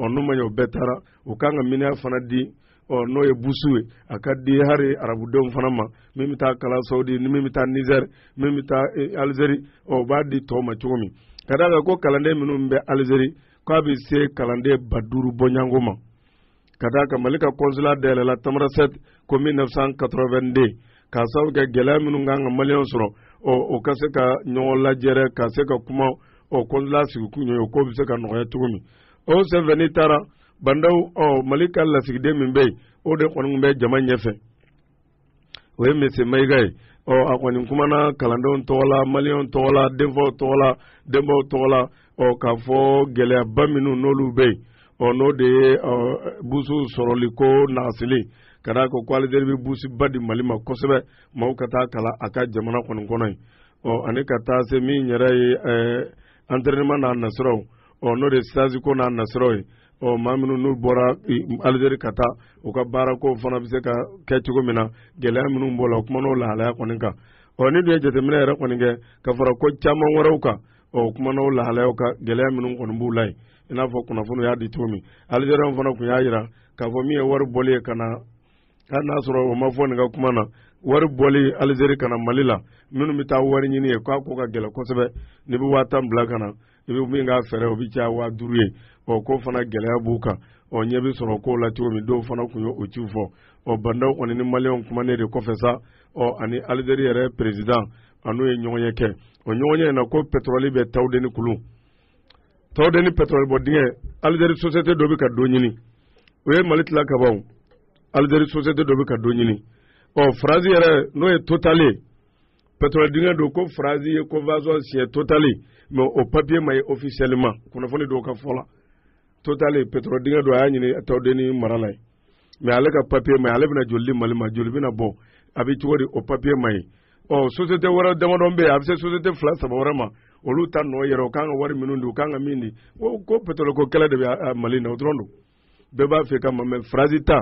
n'u ma ɲɛ o bɛɛ taara u kan ka miniya fana di n'o ye busu ye a ka di hali arabudenw fana ma min bɛ taa kalan Saudi ni min bɛ taa Niger min bɛ taa Algérie o b'a di tɔw ma cogo min ka d'a kan ko kalanden minnu bɛ Algérie k'a bɛ se kalanden 5,000 bɔɲango ma ka d'a kan Mali ka consulat dayɛlɛla Tamarasɛte ko 1982 k'a sababu kɛ gɛlɛya minnu kan ka maliyɛnw sɔrɔ o ka se ka ɲɔgɔn lajɛrɛ ka se ka kuma consulat sigi kun ye o ko bɛ se ka nɔgɔya cogo min o senfɛ n'i taara bandaw Mali ka lasigiden min bɛ yen o de kɔni bɛ jama ɲɛfɛ o ye Mese Mayiga ye a kɔni kumana kalandenw tɔgɔ la maliyɛnw tɔgɔ la denfaw tɔgɔ la denbaw tɔgɔ la k'a fɔ gɛlɛyaba minnu n'olu bɛ yen n'o de ye busu sɔrɔli ko nasili ka d'a kan ko Algérie bɛ busuba di Mali ma kosɛbɛ maaw ka taa kalan a ka jamana kɔni kɔnɔ yen ani ka taa se min yɛrɛ ye entraînement n'a nasiraw n'o de ye stage ko n'a nasiraw ye maa minnu n'u bɔra Algérie ka taa u ka baara ko fana bɛ se ka kɛ cogo min na gɛlɛya minnu b'o la o kuma n'o lahalaya kɔni kan ni dun ye jateminɛ yɛrɛ kɔni kɛ ka fara ko caman wɛrɛw kan o kuma n'o lahalayaw kan gɛlɛya minnu kɔni b'u la yen i n'a fɔ kunnafoni y'a di cogo min Algériens fana tun y'a jira k'a fɔ min ye wari bɔli ye ka na hali n'a sɔrɔ o ma fɔ nin ka kuma na wari bɔli Algérie ka na Mali la minnu bɛ taa wari ɲini ye k'a ko ka gɛlɛn kosɛbɛ n'i bɛ 10,000 bila ka na i bɛ min k'a fɛɛrɛ o bɛ caya 50,000 ye ko fana gɛlɛya b'u kan ɲɛ bɛ sɔrɔ k'o la cogo min dɔw fana tun ye o ciw fɔ bandaw kɔni ni maliyɛnw kumanen de kɔfɛ sa ani Algérie yɛrɛ président n'o ye ɲɔgɔn ye kɛ o ɲɔgɔn ye in na ko pétrole bɛ Tawudeni kulu Tawudeni pétrole bɔ dingɛ Algérie société dɔ bɛ ka dɔ ɲini o ye Mali tila ka ban Algérie société dɔ bɛ ka dɔ ɲini Faransi yɛrɛ n'o ye Total ye pétrole dingɛ don ko Faransi ye convention signé Total mais o papier ma ye officiellement kunnafoni dɔw ka fɔ la Total pétrole dingɛ don a y'a ɲini Tawudeni mara la ye mais ale ka papier ma ye ale bɛna joli di Mali ma joli bɛna bɔ a bɛ cogo di o papier ma ye société wɛrɛ damadɔ bɛ yen a bɛ se société 2-3 wɛrɛ ma olu ta nɔ yɛrɛ u kan ka wari minnu di u kan ka min di ko pétrole ko kɛlɛ de bɛ Mali na o dɔrɔn don bɛɛ b'a fɛ ka ma mais Faransi ta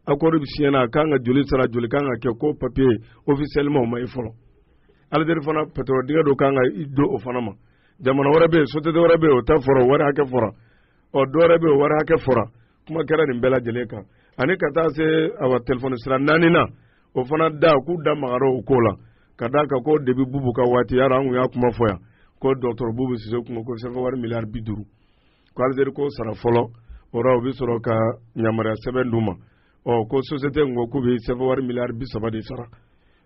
accord bɛ signé a kan ka joli sara joli kan ka kɛ ko papier officiellement o ma ye fɔlɔ Algérie fana pétrole dingɛ dɔ kan ka do o fana ma jamana wɛrɛ bɛ yen société wɛrɛ bɛ yen o ta fɔra wari hakɛ fɔra dɔ wɛrɛ bɛ yen o wari hakɛ fɔra kuma kɛra nin bɛɛ lajɛlen kan ani ka taa se téléphone sira 4 na o fana da k'u da magara o ko la ka d'a kan ko depuis Bubu ka waati yara an kun y'a kuma fɔ yan ko docteur Bubu Sise kuma ko sɛbɛn wari miliyari 50 ko Algérie ko sara fɔlɔ o la o bɛ sɔrɔ ka yamaruya sɛbɛn d'u ma ko société in ko k'u bɛ sɛbɛn wari miliyari 30 de sara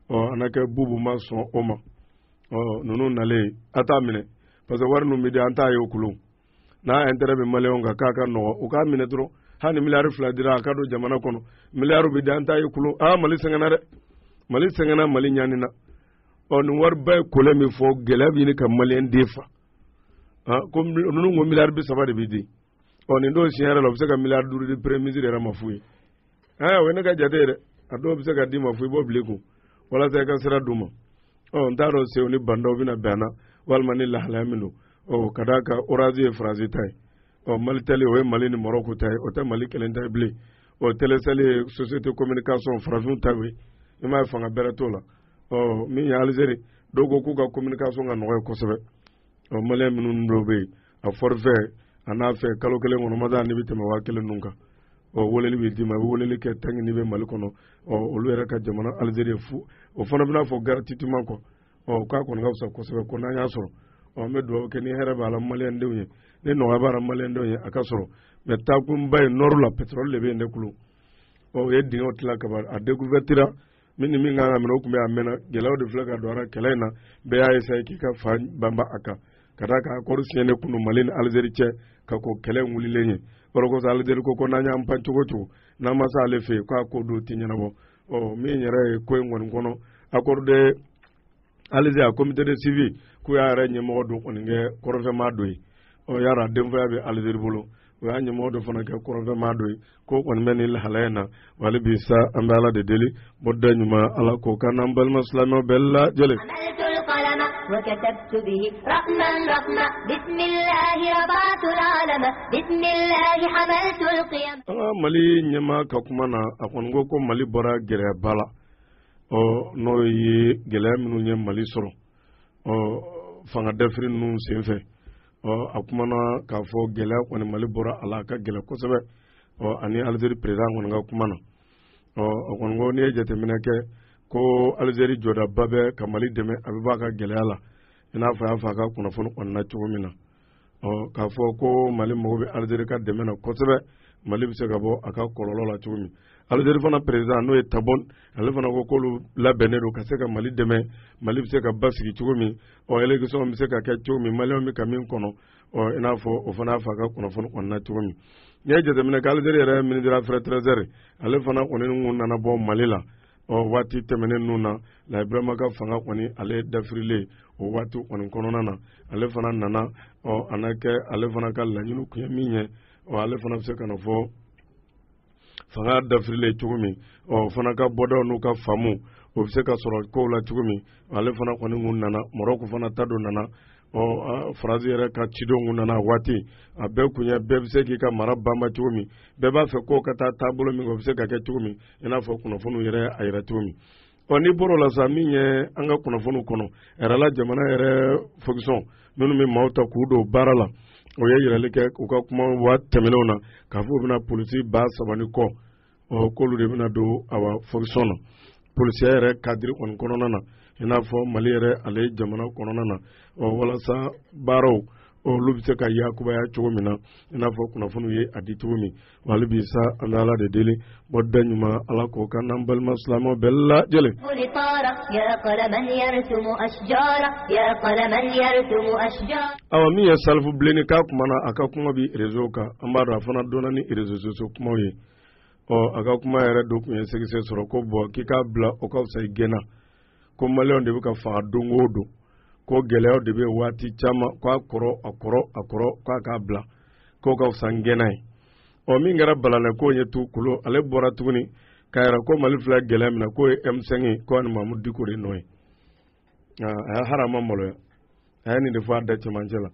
ana kɛ Bubu ma sɔn o ma ninnu nalen a t'a minɛ parce que wari ninnu bɛ di an t'a ye o kulu n'a intérêt bɛ maliyɛnw kan k'a ka nɔgɔ u k'a minɛ dɔrɔn hali ni miliyari 2 dira a ka don jamana kɔnɔ miliyari bɛ di an t'a ye kulu Mali sɛgɛnna dɛ Mali sɛgɛnna Mali ɲanina nin wariba ye kolɛ min fɔ gɛlɛya bɛ ɲini ka maliyɛn den fa ko ninnu ko miliyari 30 de bɛ di nin dɔw siɲɛ yɛrɛ la u bɛ se ka miliyari 5 di premier ministre yɛrɛ ma fu ye o ye ne ka jate ye dɛ a dɔw bɛ se ka d'i ma fu i b'o bilen kun walasa i ka sira d'u ma n t'a dɔn sew ni bandaw bɛna bɛn na walima ni lahalaya min don ka d'a kan Orange ye Faransi ta ye Mali tele o ye Mali ni Maroko ta ye o tɛ Mali kelen ta ye bilen Telecel ye société communication farafinw ta ye i m'a ye fanga bɛrɛ t'o la min ye Algérie dɔw ko k'u ka communication ka nɔgɔ ye kosɛbɛ maliyɛn minnu dɔw bɛ yen a forfait a n'a fɛ kalo kelen kɔnɔ ma taa ni bɛ tɛmɛ 1000 ninnu kan weleli bɛ d'i ma i bɛ weleli kɛ tanki n'i bɛ Mali kɔnɔ olu yɛrɛ ka jamana Algérie fu o fana bɛna fɔ gratuitement k'a kɔni ka fisa kosɛbɛ ko n'an y'a sɔrɔ o me do ke ni here bala malen de ni no bara malen de akasoro me takum bay norla petrol le be ndekulu o yeddi otla kabar a découverte mini mi nga amino kumbe amena gelaw de flaka dora kelena be ay say ki ka fa bamba aka kada ka korsi ne kunu malin algeri che ka ko kelen wuli lenye ko algeri ko nanya am pancho ko na masale fe ko do tinyana bo o mi nyere ko ngon kono accordé algeri comité de suivi ku ya ra nyemo do oninge korofema doyi o yara demfa be algeri bolo wa nyemodo fana ke korove madoy ko kon menil halena wali bisa ambala de deli bodda nyuma ala ko kanam bal maslamo bella jele وكتبت به رقما رقما بسم الله رفعت العالم بسم الله حملت القيم mali nyema ka kuma na akon go ko mali bora gere bala o no yi gele minu nyem mali soro o fanga defri nu senfe o akumana ka fo gele ko ni mali bora ala ka gele ko sebe o ani algeri president ngon ga kumana o kon go ne jete minake ko algeri joda babe ka mali deme abiba ka gele ala ina fa fa ka kuna fon on na chumina o ka fo ko mali mo be algeri ka deme na ko sebe mali bi se ga bo aka kololo la chumi algeri fana president no e tabon ale fana ko lu la benedo ka se ka mali deme mali bi se ka basigi chumi o election mi se ka ka chumi mali mi ka min kono o ina fo o fana fa ka kuna fon on na chumi nye jete mina ka algeri re ministre affaires étrangères ale fana onen ngunna na bo mali la o wati temene nuna la ibrahima ka fanga koni ale dafrile o wati koni konona na ale fana nana o anake ale fana ka lanyinu kuya minye o ale fana se kana fo fanga dafrile chugumi o fana ka bodo nu ka famu o se ka soro ko la chugumi ale fana koni ngunna moroko fana tado nana o phrase yɛrɛ ka cidenw nana waati a bɛɛ kun ye bɛɛ bɛ se k'i ka mara banba cogo min bɛɛ b'a fɛ ko ka taa taabolo min o bɛ se ka kɛ cogo min i n'a fɔ kunnafoniw yɛrɛ a yɛrɛ cogo min ɔ n'i bɔr'o la sa min ye an ka kunnafoniw kɔnɔ yɛrɛ la jamana yɛrɛ fonction minnu bɛ maaw ta k'u don baara la o ye yɛrɛli kɛ u ka kuma wa tɛmɛnenw na k'a fɔ u bɛna polisi 30,000 kɔ ɔ k'olu de bɛna don awa fonction na polisiya yɛrɛ kadiri kɔni kɔnɔna na i n'a fɔ mali yɛrɛ ale jamana kɔnɔna na ɔ walasa baaraw olu bɛ se ka yakubaya cogo min na i n'a fɔ kunnafoniw ye a di cogo min wali bi sa an bɛ ala de deli bɔ da ɲuman ala k'o kan n'an balima silamɛw bɛɛ lajɛlen. awa min ye salifu bilenni k'a kuma na a ka kuma bi réseau kan an b'a dɔn a fana donna ni réseaux sociaux kumaw ye ɔ a ka kuma yɛrɛ dɔ tun ye sɛgɛsɛ sɔrɔ ko bɔn k'i k'a bila o ka fisa i gɛnna ko maliyɛnw de bɛ ka fanga don o don ko gɛlɛyaw de bɛ waati caman k'a kɔrɔ k'a k'a bila k'o ka fisa n gɛnna ye ɔ min kɛra balalɛ k'o ye tu kulo ale bɔra tuguni k'a yɛrɛ ko mali fila gɛlɛya min na k'o ye M5 ye k'o ani Mamudu Diko de nɔ ye a y'a harama maloya a ye nin de fɔ a da cɛmancɛ la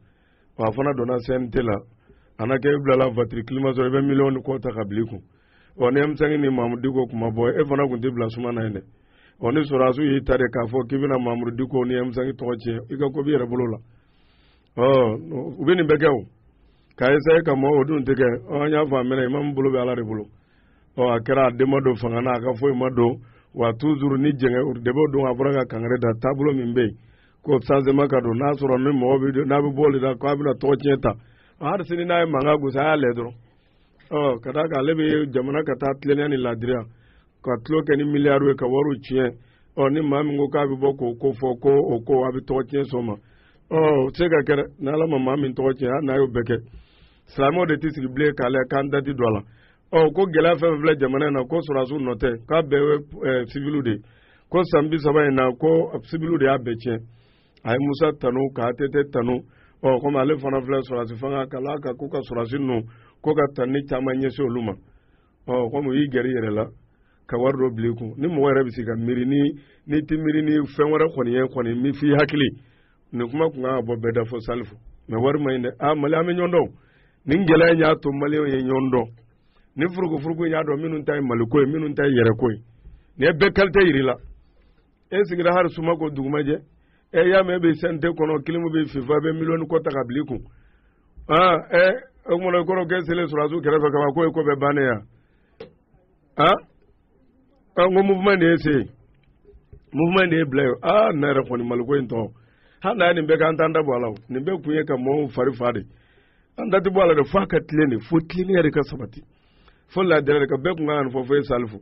wa a fana donna CNT la a na kɛ i bilala voiture climatiseur i bɛ miliyɔn ni kɔ ta ka bila i kun ɔ ni M5 ni Mamudu Diko kuma bɔ e fana tun tɛ bila suma na ye dɛ ɔ ni sɔrɔdasiw y'i ta de k'a fɔ k'i bɛna Mamudu Diko ni M5 tɔgɔ tiɲɛ i ka ko b'i yɛrɛ bolo la u bɛ nin bɛɛ kɛ o k'a essayer ka mɔgɔw o dun tɛ kɛ an y'a fɔ a mɛnna imam bolo bɛ ala de bolo a kɛra a den ma don fanga na a ka foyi ma don wa toujours ni jɛngɛ de b'o don a fɔra ka kangare da taabolo min bɛ yen ko changement ka don n'a sɔrɔ ni mɔgɔ bɛ n'a bɛ bɔ o de la k'a bɛna tɔgɔ tiɲɛ ta hali sini n'a ye mankan gosi a y'a lajɛ dɔrɔn ka d'a kan ale bɛ jamana ka taa tilennenya ni laadiriya ka tulo kɛ ni miliyari ye ka wariw tiɲɛ ni maa min ko k'a bɛ bɔ k'o ko fɔ ko o ko a bɛ tɔgɔ tiɲɛ sɔn ma o se ka kɛ ni ala ma maa min tɔgɔ tiɲɛ hali n'a y'o bɛɛ kɛ silamɛw de tɛ sigi bilen k'a lajɛ k'an dati don a la ko gɛlɛya fɛn fɛn filɛ jamana in na ko sɔrɔdasiw nɔ tɛ k'a bɛɛ ye civiliw de ko san 30 in na ko civiliw de y'a bɛɛ tiɲɛ a ye Musa tanu k'a ATT tanu komi ale fana filɛ sɔrɔdasi fanga k'ala ka k'u ka sɔrɔdasi ninnu ko ka tani caman ɲɛsin olu ma komi u y'i gɛrɛ i yɛrɛ la ka wari dɔ bila i kun ni mɔgɔ yɛrɛ bɛ se ka miiri ni tɛ miiri ni fɛn wɛrɛ kɔni ye kɔni min f'i hakili nin kuma kun kan ka bɔ bɛɛ da fɔ salifu mɛ wari ma ɲi dɛ mali an bɛ ɲɔgɔn dɔn nin gɛlɛya in y'a to maliyɛnw ye ɲɔgɔn dɔn ni furugufurugu in y'a dɔn minnu ta ye maliko ye minnu ta ye yɛrɛko ye nin ye bɛɛ qualité yir'i la e sigira hali suma ko dugumajɛ y'a mɛn e bɛ CNT kɔnɔ kilimu bɛ FIFA bɛ miliyɔn kɔ ta ka bila i kun o kumana kɔrɔ kɛ selen sɔrɔdasiw kɛrɛfɛ kama k'o ye ko bɛɛ bannen yan n ko mouvement de ye se mouvement de ye bila ye ne yɛrɛ kɔni maliko in tɔ handa ni be kan tanda bwala ni be kunye ka mo fari fade anda ti bwala de fa ka tlene fo tlene ya ka sabati fo la de ka be kunga fo fo salfu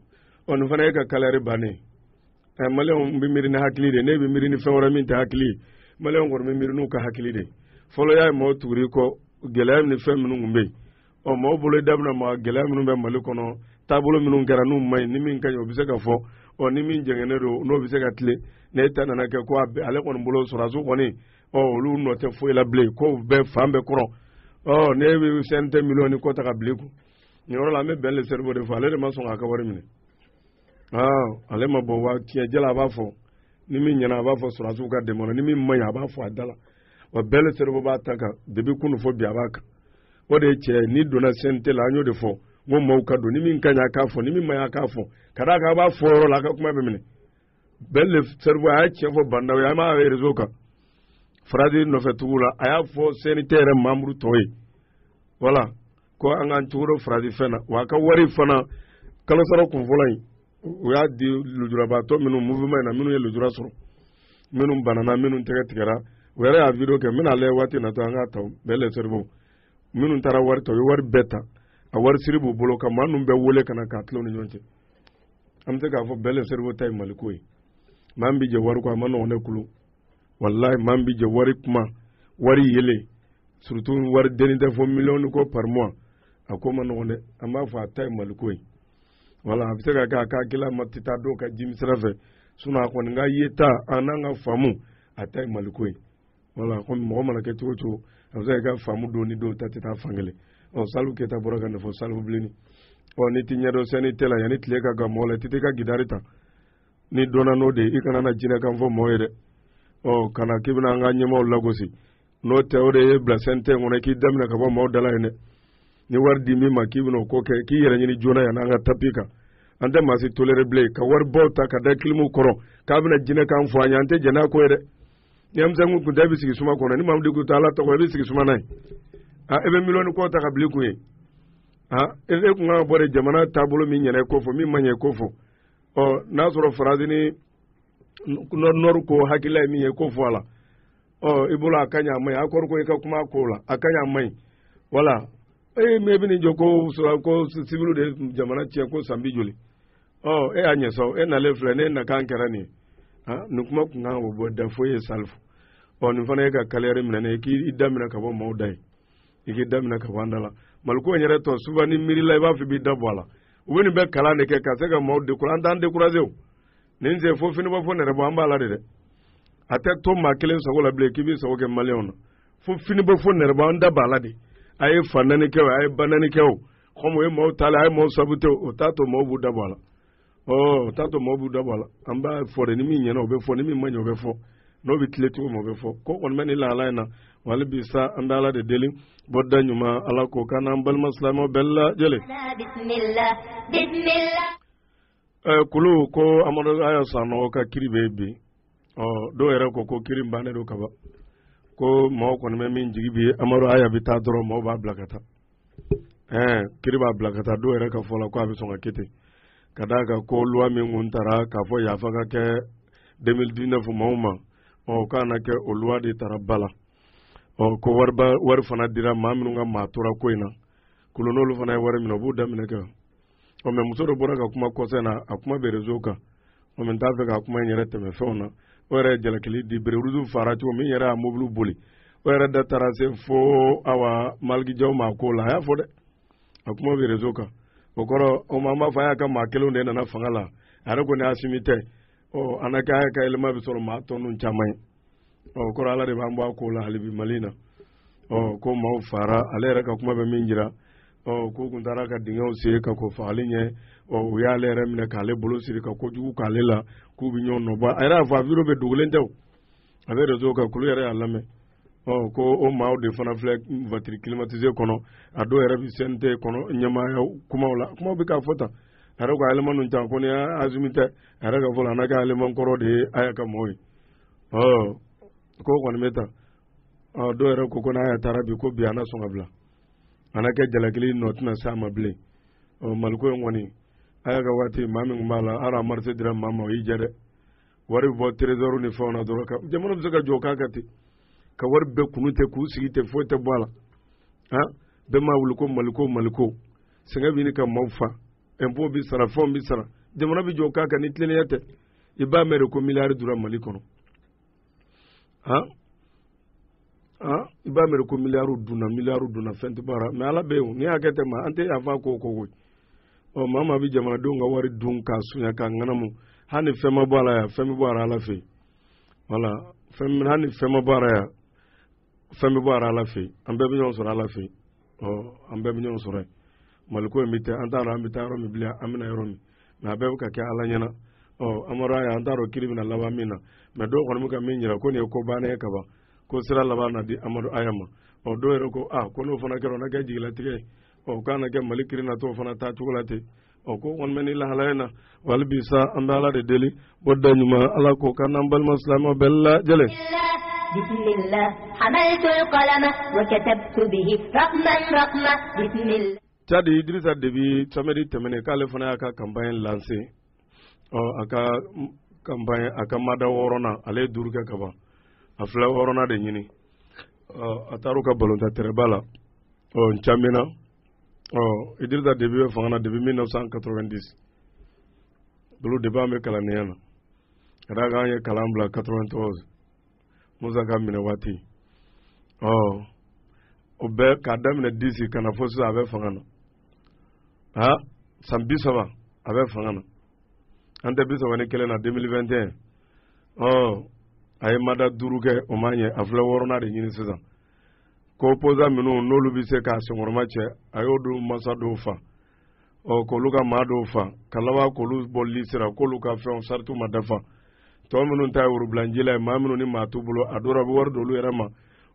on fana ka kalare bane male on bi mirina hakili de ne bi mirini fewra min ta hakili male on gor mi mirinu ka hakili de folo ya mo turi ko gelam ni fem nu ngumbe o mo bolo dabna ma gelam nu be male kono tabulo minun gara nu mai ni min kanyo bi se ka fo o ni min jengene do no bi se ka tle ne ta na ke ko ale kon bolo surazu koni o lu no te fo la ble ko be fambe kro o ne bi sente million ko ta ka ble ku ni oro la me belle servo de fale de ma so ka wari mine ale ma bo wa tie jela ba fo ni min nyana ba fo surazu ka de mo ni min manya ba fo adala wa belle servo ba ta ka de bi kunu fo bia ba ka o de che ni dona sente la anyo de fo mo mo ka do ni min kanya ka fo ni min manya ka fo kada ka ba fo ro la ka kuma be mine belle servo a che fo banda ya ma rezo ka fradi no fe tugula aya fo sanitaire mamru toy wala ko an turo fradi fena wa ka wari fana kala saro kun fulai o ya di lujura ba to minu movement na minu ye lujura soro minu banana minu tege tigara were a video ke mina le wati na to anga taw belle servo minu tara wari to wari beta a wari siribu bolo ka manu be wole kana ka tlo ni nyonte am te ka fo belle servo tay malikoi mambi je waru ko amano ne kulu wallahi mambi je wari kuma wari yele surtout wari denite fo million ko par mois akoma no ne amma fa tay malikoi wala abiseka ka kila matita do ka jim srafe suna ko nga yeta ananga famu atay malikoi wala ko mo mala ke tucho abiseka ka famu do ni do tatita fangele o salu ke ta boraka ne fo salu blini o ni tinyado seni tela yani tleka ga mole titika gidarita ni dona no de ikana na jina kan fo moyede o kana kibna nga nyemo lagosi no teore e blasente ngone ki damna ka bo mo dala ene ni wardi mi makibno ko ke ki yere ni jona ya nga tapika ande masi tolere ble ka war bota ka da kilmu koro ka bna jina kan fo anya ante jana ko yede nyam zangu ku dabi sigi suma kono ni mamdi ku tala to ko bi sigi suma nay ebe miloni ko ta ka bli ku yi ele ku nga bore jamana tabulo mi nyene ko fo mi manye ko fo o nasoro frazini nor ko hakila mi ye ko fo ala o ibula akanya mai akor ko ka kuma ko la akanya mai wala me bi ni joko so ko sibilu de jamana tie ko sambi joli o anye so na le flene na kan kerani nukuma ku nga wo da fo ye salfu o ni fana ka kalere minane ki idamina ka bo mawdai iki damina ka wandala malko nyere to suba ni miri la ba fi bi dabwala woni be kala ne ke ka se ga mawde kuran dan de kuraze ninze fo fini ba fo ne rebo ambala de ate to ma kelen so la ble ki bi so ke malion fo fini ba fo ne rebo anda bala de ay fanani ke ay banani ke ko mo e mo tala ay mo sabute o tato mo bu dabwala o tato mo bu dabwala amba fo de ni mi nyena o be fo ni mi manyo be fo no bi tleti mo be fo ko on meni la la na wala bi sa andala de deli bodda nyuma ala ko kana ambal maslamo bella jele bismillah bismillah kulu ko amado aya sano ka kiribe bi o do era ko kiri mbane do kaba ko mo ko ne min jigibi amado aya bi ta doro mo ba blakata kiri ba blakata do era ka fola ko abi songa kete kadaka ko loi min nguntara ka fo ya fa ka ke 2019 mawma o kana ke o loi de tarabala o ko war fana dira maminu nga matura ko ina kulonolu fana war min obu damine ka o me musoro bora ka kuma ko sena akuma be rezoka o men tafe ka kuma nyere teme fona o re jalakili di berudu farati o min yera moblu boli o re da tarase fo awa malgi jaw ma ko la ya fo de akuma be rezoka o koro o mama fa ya ka makelo ne na fangala are ko ne asimite o anaka ka elma bi soro ma tonun chamai o koro ala de bambo ko la halibi malina o ko ma fara ale reka kuma be minjira o ko kun tara ka dinga o se ka ko falinye o ya le remne ka le bolo siri ka ko jugu ka le la ku bi nyon no ba era fa biro be dugulen taw ave rezo ka kulu yare alame o ko o ma o de fana flek voiture climatisée kono ado era bi sente kono nyama ya kuma wala kuma bi ka fota ara ko ale manu tan ko ne azumite ara ka fola na ka ale man koro de aya ka moy o ko kon meta o do era ko kona aya tarabi ko bi ana so ngabla ana ke jalakili not na sama ble o malko ngoni aya ga wati mami ngmala ara marse dira mama o yijere wari bɔ trésor ni fɛnw na dɔrɔn ka jamana bɛ se ka jɔ k'a ka ten ka wari bɛɛ kunu tɛ k'u sigi tɛ foyi tɛ bɔ a la bɛɛ m'a wuli ko Mali ko sɛgɛn bɛ ɲini ka maaw fa impôt bi sara fɛnw bi sara jamana bɛ jɔ k'a kan ni tilennenya tɛ i b'a mɛn de ko miliyari donna Mali kɔnɔ i b'a mɛn de ko miliyari dunna fɛn tɛ baara mais ala bɛ yen ni hakɛ tɛ ma an tɛ yafa ko koyi maa maa bɛ jamanadenw ka wari dun k'a suɲɛ k'a ŋanamu hali ni fɛn ma bɔ a la yan fɛn bɛ bɔ a la ala fɛ yen voilà hali ni fɛn ma bɔ a la yan fɛn bɛ bɔ a la ala fɛ yen an bɛɛ bɛ ɲɔgɔn sɔrɔ ala fɛ yen an bɛɛ bɛ ɲɔgɔn sɔrɔ yen maliko in bɛ tɛ an t'a dɔn an bɛ taa yɔrɔ min bilen an bɛ na yɔrɔ min mais a bɛɛ bɛ ka kɛ ala ɲɛna amadu aya an t'a dɔn kiri bɛna laban min na mais dɔw kɔni bɛ ka min yira ko nin ye ko bannen ye kaban ko sira laban na di amadu aya ma dɔw yɛrɛ ko ko n'o fana kɛra o na kɛ jigilatigɛ ye k'a na kɛ mali kiri na t'o fana taa cogo la ten ko kɔni bɛ ni lahalaya in na wali bi sa an bɛ ala de deli bɔ da ɲuman ala ko kan n'an balima silamɛw bɛɛ lajɛlen بسم الله حملت القلم وكتبت به رقما بسم الله Tchadi Idrissa Déby samedi tɛmɛnen k'ale fana y'a ka campagne lancé a ka campagne a ka mada 6nan ale ye 5 kɛ ka ban a filɛ 6nan de ɲini a taar'u ka balontan terɛba la N'Djamena Idrissa Déby bɛ fanga na depuis 1990 bolo depuis an bɛ kalannenya na ka d'a kan an ye kalan bila 93 Musa ka minɛ waati o bɛɛ k'a daminɛ 10 ka na fɔ sisan a bɛ fanga na san 30 a bɛ fanga na an tɛ 31 na 2021 a ye mada 5 kɛ o ma ɲɛ a filɛ 6nan de ɲini sisan ko opposant minnu n'olu bɛ se k'a senkɔrɔma cɛ a y'o dun masa dɔw fa k'olu ka maa dɔw fa ka laban k'olu bɔ lisira k'olu ka fɛnw sariti ma dafa tɔ minnu ta ye worubilanji la ye maa minnu ni maa t'u bolo a dɔw la a bɛ wari d'olu yɛrɛ ma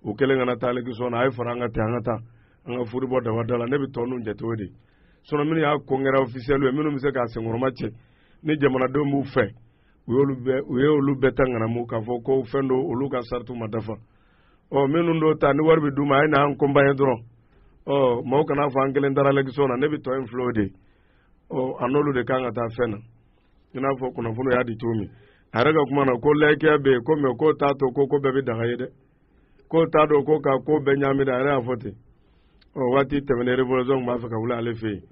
u kɛlen ka na taa élection na a ye fara an ka ten an ka taa an ka furu bɔ dabada la ne bɛ tɔ ninnu jate o de sinon minnu y'a kɔnkɛra officiel ye minnu bɛ se k'a senkɔrɔma cɛ ni jamanadenw b'u fɛ u ye olu bɛɛ ta ŋanamu k'a fɔ ko fɛn dɔ olu ka saritiw ma dafa minnu dɔw ta ni wari bɛ d'u ma a ye n'an kɔnpanye dɔrɔn maaw kana fɔ an kelen taara élection na ne bɛ tɔ in filɛ o de a n'olu de kan ka taa fɛn na i n'a fɔ kunnafoni y'a di cogo min a yɛrɛ ka kuma na ko layikiya bɛ yen ko mais k'o t'a to ko bɛɛ bɛ daga ye dɛ k'o t'a dɔn ko ka ko bɛɛ ɲaami dɛ a yɛrɛ y'a fɔ ten waati tɛmɛnen révolution b'a fɛ ka wuli ale fɛ yen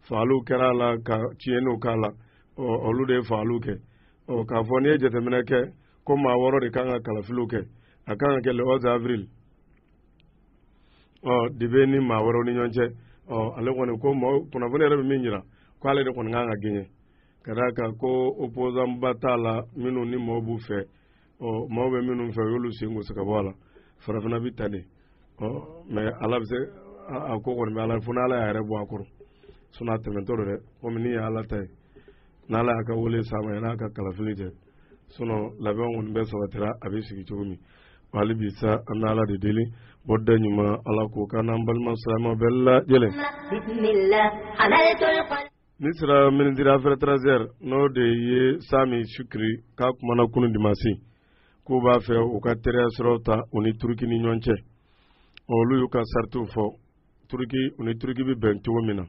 fagaliw kɛra a la ka tiɲɛniw k'a la olu de ye fagaliw kɛ k'a fɔ n'i ye jateminɛ kɛ ko maa 6 de kan ka kalafiliw kɛ a kan ka kɛ le 11 avril de bɛ ni maa wɛrɛw ni ɲɔgɔn cɛ ale kɔni ko kunnafoni yɛrɛ bɛ min jira ko ale de kɔni kan ka gagner ka d'a kan ko opposant ba t'a la minnu ni maaw b'u fɛ maaw bɛ minnu fɛ u y'olu sen gosi ka bɔ a la farafina bɛ ta de mais ala bɛ se a ko kɔni bɛ ala fo n'ala y'a yɛrɛ bɔ a kɔrɔ sinon a tɛmɛtɔ don dɛ komi ni ye ala ta ye n'ala y'a ka wele s'a ma n'a ka kalafili kɛ sinon labɛn kɔni bɛɛ sabatira a bɛ sigi cogo min hali bi sa an bɛ ala de deli bɔ da ɲuman ala k'o kan n'an balima silamɛw bɛɛ lajɛlen ni sera ministre affaires étrangères n'o de ye Sami Sukri k'a kumana kunun dimanche k'u b'a fɛ u ka teriya siraw ta u ni Turki ni ɲɔgɔn cɛ olu y'u ka saritiw fɔ u ni Turki bɛ bɛn cogo min na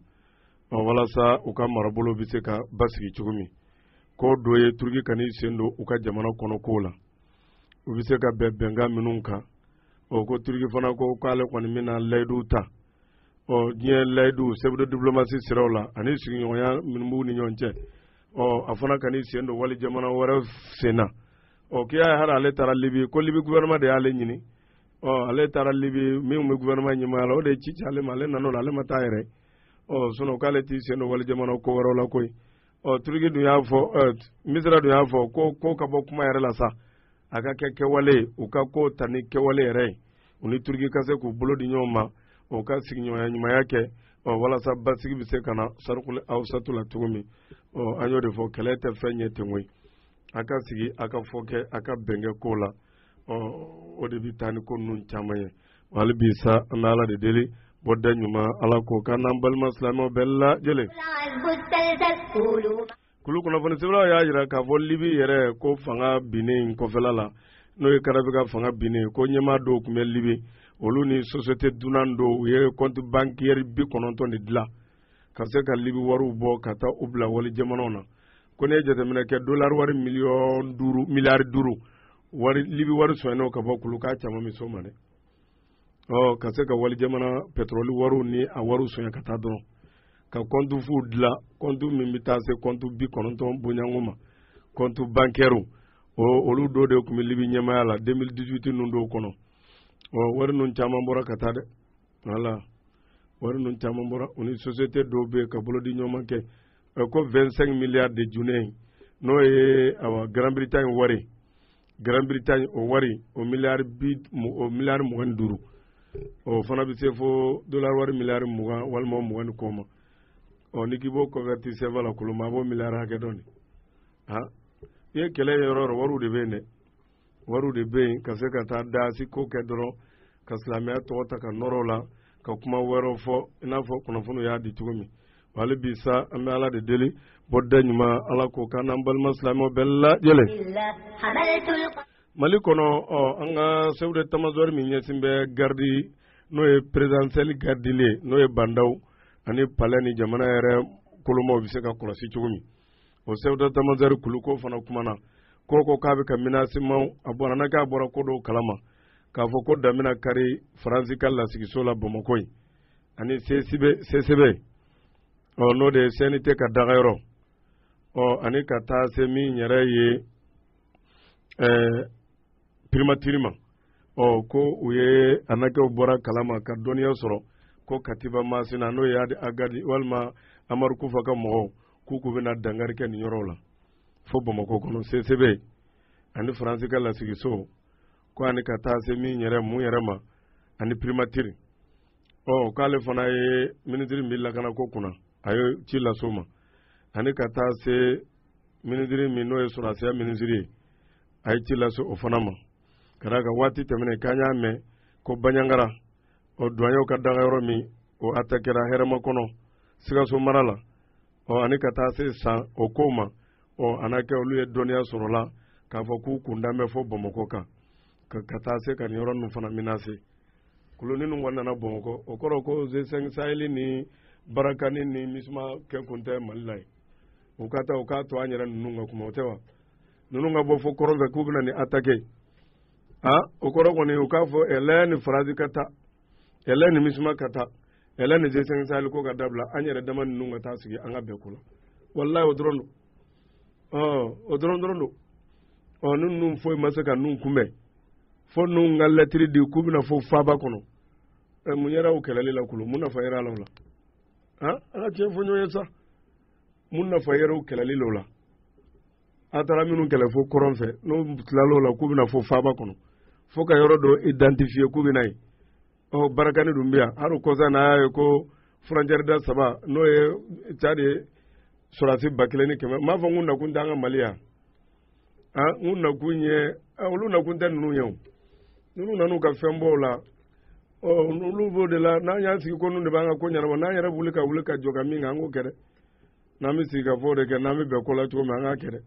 walasa u ka marabolo bɛ se ka basigi cogo min k'o do ye Turki ka n'i sen don u ka jamana kɔnɔ kow la u bɛ se ka bɛn bɛnkan minnu kan ko Turki fana ko k'ale kɔni bɛna layiduw ta diɲɛ layidu chef de diplomatie siraw la ani sigiɲɔgɔnya minnu b'u ni ɲɔgɔn cɛ a fana ka n'i sen don wali jamana wɛrɛ sen na k'i y'a ye hali ale taara Libi ko Libi gouvernement de y'ale ɲini ale taara Libi min bɛ gouvernement ɲɛmaaya la o de ye ci ale ma ale nan'o la ale ma taa yɛrɛ sinon k'ale t'i sen don wali jamana ko wɛrɛw la koyi Turki dun y'a fɔ Misira dun y'a fɔ ko ka bɔ kuma yɛrɛ la sa a ka kɛ kɛwale u ka ko ta ni kɛwale yɛrɛ ye u ni Turki ka se k'u bolo di ɲɔgɔn ma o ka sigiɲɔgɔnya ɲumanya kɛ walasa basigi bɛ se ka na sarikuli awusatu la cogo min an y'o de fɔ kɛlɛ tɛ fɛn ɲɛ ten koyi a ka sigi a ka fɔ kɛ a ka bɛnkɛ ko la o de bɛ taa ni ko ninnu caman ye hali bi sa an bɛ ala de deli bɔ da ɲuman ala k'o kan n'an balima silamɛw bɛɛ lajɛlen kulu kunnafoni sɛbɛlaw y'a jira k'a fɔ Libi yɛrɛ ko fanga binnen kɔfɛla la n'o ye Kadafi ka fanga binnen ko ɲɛmaa dɔw tun bɛ Libi olu ni société dunan dɔw u ye compte bancaire 90 de dilan ka se ka Libi wariw bɔ ka taa u bila wali jamanaw na ko ne jateminɛ kɛ dollar wari miliyari 5 wari libi wari soyɛnɛw ka bɔ kulu k'a caman mi so ma dɛ ka se ka wali jamana pétrole wariw ni a wariw soyɛn ka taa dɔrɔn ka compte fu dilan compte min bɛ taa se compte 90 bonyanko ma compte bancaire olu dɔ de tun bɛ libi ɲɛmaya la 2018 ninnu dɔw kɔnɔ wari ninnu caman bɔra ka taa dɛ voilà wari ninnu caman bɔra u ni société dɔw bɛ ka bolodi ɲɔgɔn kɛ ko 25 milliards de junne n'o ye Grand Bretagne wari Grand Bretagne o wari o miliyari 25 o fana bɛ se fo dollar wari miliyari 20 walima 20 kɔ ma ni k'i b'o converti CFA la kolon ma a b'o miliyari hakɛ dɔn i ye kɛlɛ yɔrɔ yɔrɔ wariw de bɛ yen dɛ wariw de bɛ yen ka se ka taa daasi ko kɛ dɔrɔn ka silamɛya tɔgɔ ta ka nɔrɔ la ka kuma wɛrɛw fɔ i n'a fɔ kunnafoniw y'a di cogo min wali bi sa an bɛ ala de deli bɔda ɲuman ala k'o kan n'an balima silamɛw bɛɛ lajɛlen mali kɔnɔ an ka chef de état-major min ɲɛsin bɛ gardi n'o ye présidentiel gardile n'o ye bandaw ani palais ni jamana yɛrɛ kolomaw bɛ se ka kɔlɔsi cogo min o chef de état-major kulu ko fana kumana ko k'a bɛ ka menacement a bɔra n'a k'a bɔra ko dɔw kalama k'a fɔ ko damina kari faransi ka lasigiso la Bamakɔ yen ani CCB n'o de ye CNT ka dagayɔrɔ ani ka taa se min yɛrɛ ye primature ma ko u ye anakɛw bɔra kalama ka dɔnniya sɔrɔ ko Katiba Masina n'o ye Agadi walima Amadu Kufa ka mɔgɔw k'u bɛna dangari kɛ nin yɔrɔw la fo Bamakɔ kɔnɔ CCB ani faransi ka lasigiso ko ani ka taa se min yɛrɛ mun yɛrɛ ma ani primature k'ale fana ye ministre min lakana ko kunna a ye ci laso ma ani ka taa se ministre min n'o ye sɔrɔsiya ministre ye a ye ci laso o fana ma ka d'a kan waati tɛmɛnen k'an y'a mɛn ko Baɲangara douanier ka dagayɔrɔ min o attaquera hɛrɛma kɔnɔ Sikaso mara la ani ka taa se san o ko ma ana kɛ olu ye dɔnniya sɔrɔ la k'a fɔ k'u kun danbɛ fɔ Bamakɔ kan ka taa se ka nin yɔrɔ ninnu fana menacer koloni ninnu kɔni nana Bamakɔ o kɔrɔ ko G5 Sahel ni Barakani ni MISMA kɛ kun tɛ Mali la ye u ka taa u k'a to an yɛrɛ ninnu ka kuma o tɛ wa ninnu ka bɔ fo kɔrɔn fɛ k'u bɛna nin attaquer o kɔrɔ kɔni u k'a fɔ ɛlɛ ni Faransi ka taa ɛlɛ ni MISMA ka taa ɛlɛ ni G5 Sahel ko ka dabila an yɛrɛ dama ninnu ka taa sigi an ka bɛɛ ko la wallahi o dɔrɔn don o dɔrɔn don ninnu foyi ma se ka ninnu kunbɛn fo ninnu ka lettre di k'u bɛna fo faaba kɔnɔ mun yɛrɛ o kɛlɛli la kulu mun nafa yɛrɛ la o la an ka tiɲɛ fɔ ɲɔgɔn ye sa mun nafa yɛrɛ o kɛlɛli la o la a taara minnu kɛlɛ fo kɔrɔn fɛ n'u tilala o la k'u bɛna fo faaba kɔnɔ fo ka yɔrɔ dɔ identifier k'u bɛna ye Barakani dun bɛ yan hali kɔsa n'a y'a ye ko frontière da 3 n'o ye Tchad ye sɔrɔdasi 1,100 m'a fɔ n ko nakun tɛ an ka Mali yan n ko nakun ye olu nakun tɛ ninnu ye o ninnu nan'u ka fɛn bɔ o la olu b'o de la n'an y'an sigi ko ninnu de b'an ka ko ɲɛnabɔ n'an yɛrɛ wuli ka jɔ ka min kan an k'o kɛ dɛ n'an bɛ sigi ka fɔ o de kɛ n'an bɛ bɛn ko la cogo min an k'a kɛ dɛ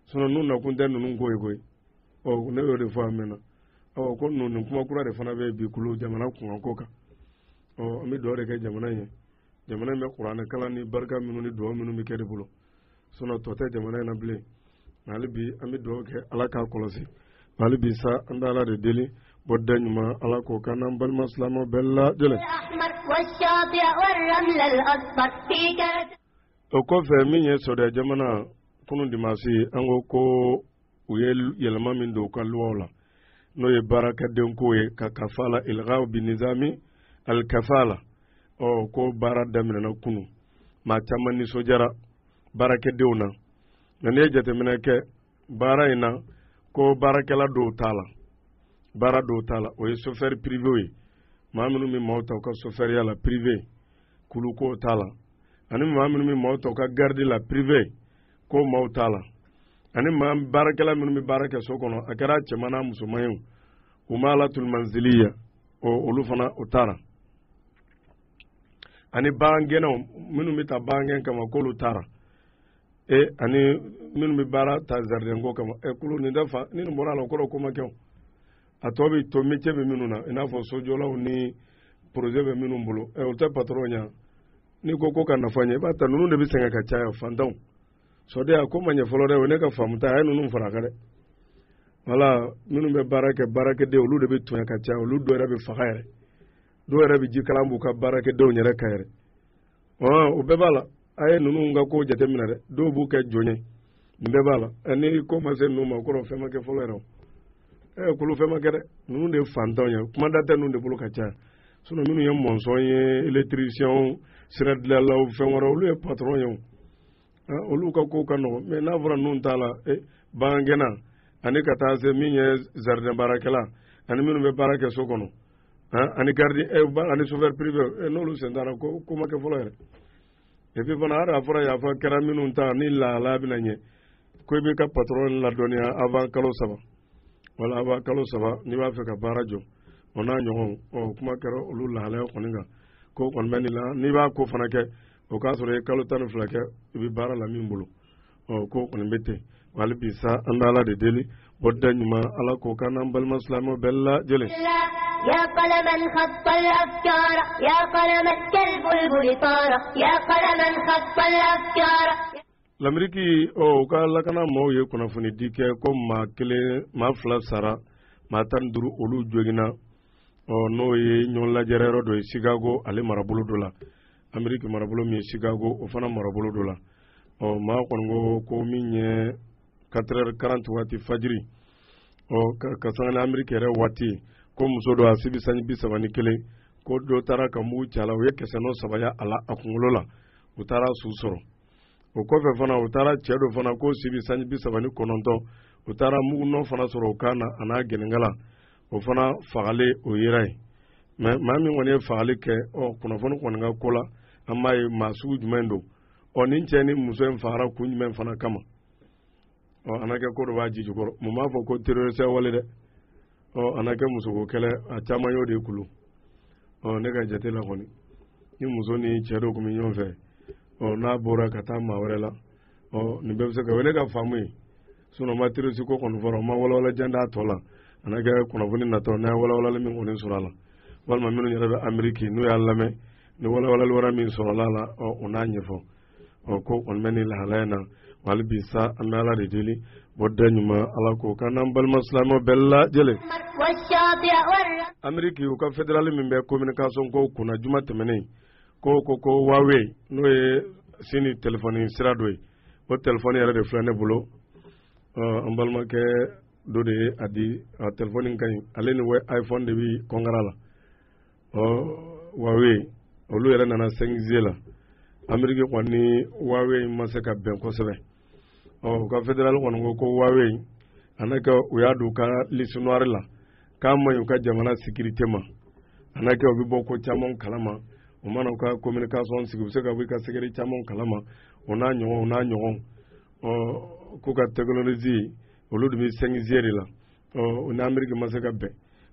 sinon ninnu nakun tɛ ninnu ko ye koyi ne y'o de fɔ a mɛnna ko nin kuma kura de fana bɛ bi kulu jamana kunkanko kan an bɛ dugawu de kɛ jamana in ye jamana in bɛ kuranɛ kalan ni barika minnu ni dugawu minnu bɛ kɛ de bolo sinon tɔ tɛ jamana in na bilen hali bi an bɛ dugawu kɛ ala k'a kɔlɔsi hali bi sa an bɛ ala de deli bɔda ɲuman ala k'o kan n'an balima silamɛw bɛɛ lajɛlen o kɔfɛ min ye sɔrɔdɛ jamana kunun dimanche an ko u ye yɛlɛma min don u ka luwaw la n'o ye baarakɛden ko ye ka kafala ilghaw bi nizami al kafala ko baara daminɛna kunu maa caman nisɔndiyara baarakɛdenw na nka n'i ye jateminɛ kɛ baara in na ko baarakɛla dɔw t'a la baara dɔw t'a la o ye chauffeur privé ye maa minnu bɛ maaw ta u ka chauffeuriya la privé kulu ko t'a la ani maa minnu bɛ maaw ta u ka garde la privé ko maaw t'a la ani maa baarakɛla minnu bɛ baara kɛ so kɔnɔ a kɛra cɛman n'a musoman ye u ma ala tulmanziliya olu fana o taara ani bagangɛnnaw minnu bɛ taa bagangɛn kama k'olu taara ani minnu bɛ baara ta jardin ko kama kulu nin dafa ni nin bɔra a la o kɔrɔ ko ma kɛ a tɔ bɛ to métier bɛ minnu na i n'a fɔ sojɔlaw ni projet bɛ minnu bolo o tɛ patron ɲɛ n'i ko ka nafa ɲɛ i b'a ta ninnu de bɛ sɛgɛn ka caya fantanw so de ko ma nyefolo de woni ka famuta ay nunu faraka de wala minnu be barake de olu de be tunya ka tia olu do re be fagaire do re be jikalambu ka barake de nyere kayre o be bala ay nunu nga ko jate mina de do bu ke jonye be bala ani ko ma se numa ko ro fema ke folero kulu fema ke de nunu de fantonya kuma date nunu de bulu ka tia suno minnu ye monson ye électricien siradla law fengoro olu ye patron ye olu ka ko kano mais na vra nun tala bangena ani kata se minye jardin barakela ani minnu be barake so kono ani gardi ani chauffeur privé no lu sendara ko kuma ke folere et puis bana ara fora ya fa kera minnu ta ni la binanye ko be ka patron la donia avant kalo saba wala avant kalo saba ni wa fe ka barajo ona ñogon o kuma kero olu lahala koninga ko kon menila ni ba ko fana ke o ka sore kalo tan flake bi bara la min bulu o ko kon bete wal bi sa andala de deli bodda nyuma ala ko kanam bal maslamo bella jele يا قلما خط الأفكار يا قلما كالبلبل طار يا قلما خط الأفكار l'Amérique o ka lakana mo ye kuna funi dike ko ma kele ma fla sara ma tan duru olu jogina no ye ñon la jarero do Chicago ale marabulu do la Amerique marabulu mi Chicago o fana marabulu do la ma kon ko mi nye 4h40 wati fajiri ka sangana Amerique re wati ko muso do asibi sanyi bi sabani kele ko do tara ka mu chala o ye keseno sabaya ala akungulo la o tara susoro o ko fe fana o tara chedo fana ko sibi sanyi bi sabani kononto o tara mu no fana soro kana ana genengala o fana fagale o yirai mais mami woni fagale ke o kono fona ko nga kola amma e masu jumendo o nin cheni muso en fara kunjmen fana kama o anake ko do waji jogoro mo ma fo ko terroriste wale de o anake muso ko kele a chama yo de kulu o ne ga jate la koni ni muso ni chedo ko mi nyonfe o na bora kata ma warela o ni be se ko ne ga famu suno ma terroriste ko kono foro ma wala janda tola anake kono funi na to na wala min woni surala walma minu nyere Ameriki nu ya lame ni wala wara min surala o unanye fo o ko on meni la halena wal bisa andala de deli bodanyuma ala ko kanam bal maslamo bella jele Ameriki ko federal min be communication ko kuna juma temene ko wawe no e sini telephone sirado o telephone yare de flane bulo ambalma ke dode adi telephone kan aleni we iPhone de bi kongarala wawe olu yare nana 5G la Amerike kwani wawe masaka ben kosebe ka federal kwani ko wawe anaka uyadu ka lisnoir la kama yuka jamana sécurité ma anaka obi boko chamon kalama o mana ka communication sigubseka wika sécurité chamon kalama ona nyon ko ka technologie olu dumi 5G la na Amerike masaka ben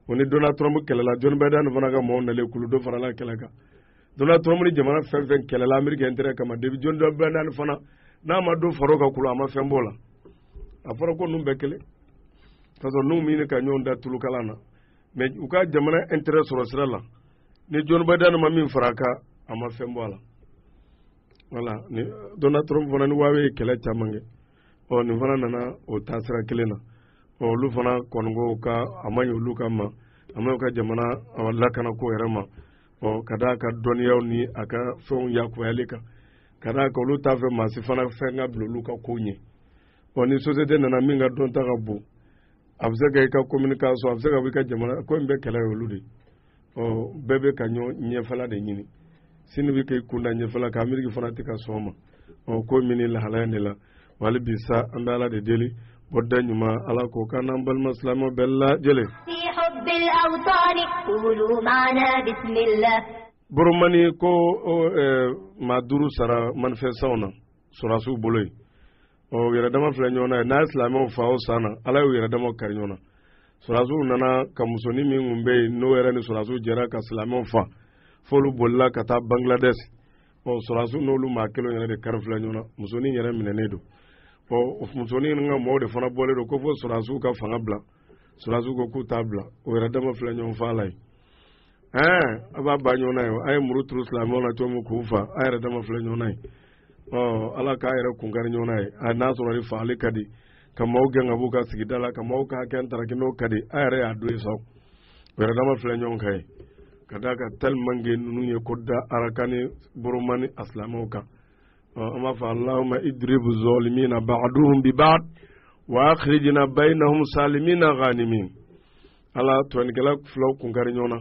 oni Donald Trump kelela John Biden fana ka mo nale kulu do fana la kelaka Donald Trump ni jamana fen kelela Amerike intérêt kama David John Biden fana na ma do faro ka kulu ama fen bola afaro ko numbe kele kaso nu mi ne ka nyon da tulu kalana mais u ka jamana intérêt soro sirala ni John Biden ma min faraka ama fen bola wala ni Donald Trump fana ni wawe kele chamange ni fana nana o tasira kelena lu fana kongo ka amanyo lu kama amayo ka jamana wala kana ko yarama kada ka doniyaw ni aka fon ya ko yalika kada ka lu ta fe masi fana fe nga blu ka konye ni société nana minga don ta ka bu absega ka communication absega wi ka jamana ko mbe kala yolu de bebe ka nyo nyefala de nyini sinu wi kay kunda nyefala ka mirgi fana tika soma ko mini la halane la wali bisa andala de deli bodanyuma ala ko kanam bal maslamo bella jele fi hubbil awtani qulu ma'ana bismillah burmani ko maduru sara manfesawna surasu boloy yere dama fle nyona na islamo fao sana ala yere dama karnyona surasu nana kamusoni mi ngumbe no yere ni surasu jera ka islamo fa folu bolla kata Bangladesh surasu no lu makelo yere de karfle nyona musoni yere minenedo musoni nga mo de fana bole do ko fo surasu ka fanga bla surasu ko ku tabla o yere dama fle nyon fa lay aba ba nyona yo ay muru tru islamo na to mu ku fa ay yere dama fle nyona ala ka yɛrɛ kunkari ɲɔgɔnna ye a n'a sɔrɔ ni fagali ka di ka maaw gɛn ka b'u ka sigida la ka maaw ka hakɛ ntaraki n'o ka di a yɛrɛ y'a don ye sa wɛrɛ dama filɛ ɲɔgɔn kan ye ka da ka tellement que ninnu ye ko da arakani boromani asilamɛw kan an b'a fɔ allahumma idribu zalimina ba'duhum bi ba'd wa akhrijna bainahum salimina ghanimin ala tɔnikɛla filaw kunkari ɲɔgɔn na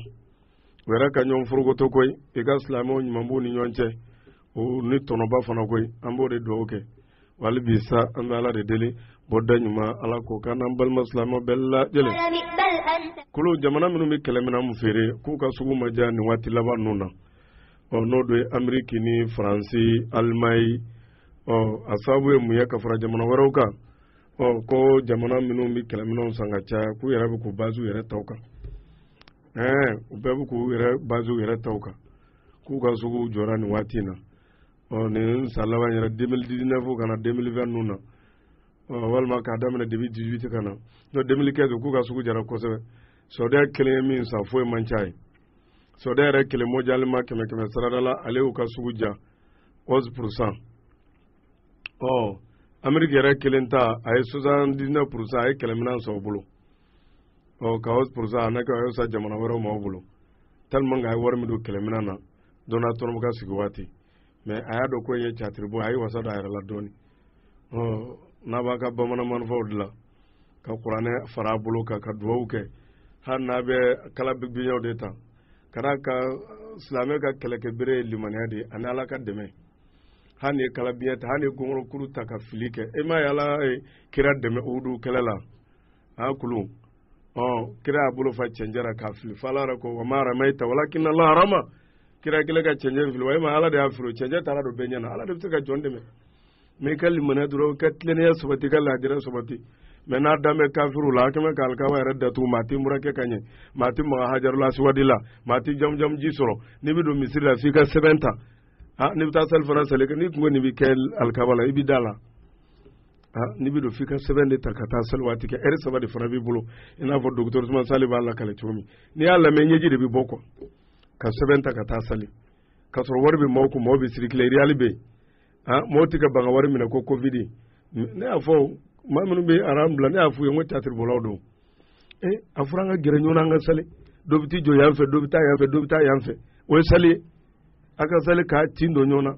u yɛrɛ ka ɲɔgɔn furukoto koyi i ka silamɛw ɲuman b'u ni ɲɔgɔn cɛ o ni tɔnɔba fana koyi an b'o de dugawu kɛ wali bi sa an bɛ ala de deli bɔda ɲuman ala k'o kan n'an balima silamɛw bɛɛ lajɛlen kolo jamana minnu bɛ kɛlɛminɛn feere k'u ka sugu ma diya nin waati laban ninnu na n'o do ye Ameriki ni Faransi Alimayi a sababu ye mun ye ka fara jamana wɛrɛw kan ko jamana minnu bɛ kɛlɛminɛnw san ka caya k'u yɛrɛ bɛ k'u baziw yɛrɛ taw kan u bɛɛ bɛ k'u yɛrɛ baziw yɛrɛ taw kan k'u ka sugu jɔra nin waati in na nin san laban yɛrɛ 2019 ka na 2020 ninnu na walima k'a daminɛ depuis 18 ka na no 2015 k'u ka sugu jara kosɛbɛ Saudiya kelen ye min san foyi man ca ye Saudiya yɛrɛ kelen mondialement 100 sarada la ale y'u ka sugu ja 11%. Ameriki yɛrɛ kelen ta a ye 79% a ye kɛlɛminɛn san u bolo ka 11% a n'a kɛ a ye sa jamana wɛrɛw ma u bolo tellement que a ye wari min don kɛlɛminɛn na Donald Trump ka sigi waati mais a y'a dɔn ko in ye catiribo a ye wasa don a yɛrɛ la dɔɔni n'a b'a ka bamanan manifaw dilan ka kuranɛ fara a bolo kan ka duwawu kɛ hali n'a bɛ kala bibiɲɛw de ta ka d'a kan silamɛ ka kɛlɛkɛbere ye limaniya de ye ani ala ka dɛmɛ hali ni ye kala biɲɛ ta hali ni ye gɔngɔrɔkuru ta ka fili kɛ e m'a ye ala ye kira dɛmɛ Uhudu kɛlɛ la a kulu kira y'a bolo fa cɛnjɛra k'a fili fɔ ala yɛrɛ ko wa ma ramaita walakinna Allah rama kira kelen ka cɛnjɛ fili wa e ma ala de y'a fili cɛnjɛ taara don bɛɛ ɲɛna ala de bɛ se ka jɔn dɛmɛ mais ka limaniya dɔrɔn ka tilennenya sabati ka laadira sabati mais n'a dan bɛ kafiru la a kɛmɛ ka alikawa yɛrɛ datugu maa ti murakɛ ka ɲɛ maa ti maga hajarul aswadi la maa ti jamu ji sɔrɔ n'i bɛ don misiri la f'i ka sɛbɛn ta n'i bɛ taa sali fana sali n'i kun ko nin bɛ kɛ alikaba la i bɛ da la n'i bɛ don f'i ka sɛbɛn de ta ka taa sali waati kɛ ɛri 3 de fana b'i bolo i n'a fɔ docteur Usman Sali b'a lakale cogo min n'i y'a lamɛn ɲɛji de bɛ bɔ kɔ ka sɛbɛn ta ka taa sali ka sɔrɔ wari bɛ maaw kun maaw bɛ circuler réal bɛ yen mɔgɔw tɛ ka ban ka wari minɛ ko covid ne y'a fɔ maa minnu bɛ aran bila ne y'a f'u ye n ko théâtre-bɔlaw don a fɔra an ka gɛrɛ ɲɔgɔn na an ka sali dɔ bɛ t'i jɔ yan fɛ dɔ bɛ taa yan fɛ dɔ bɛ taa yan fɛ o ye sali ye a ka sali k'a tin don ɲɔgɔn na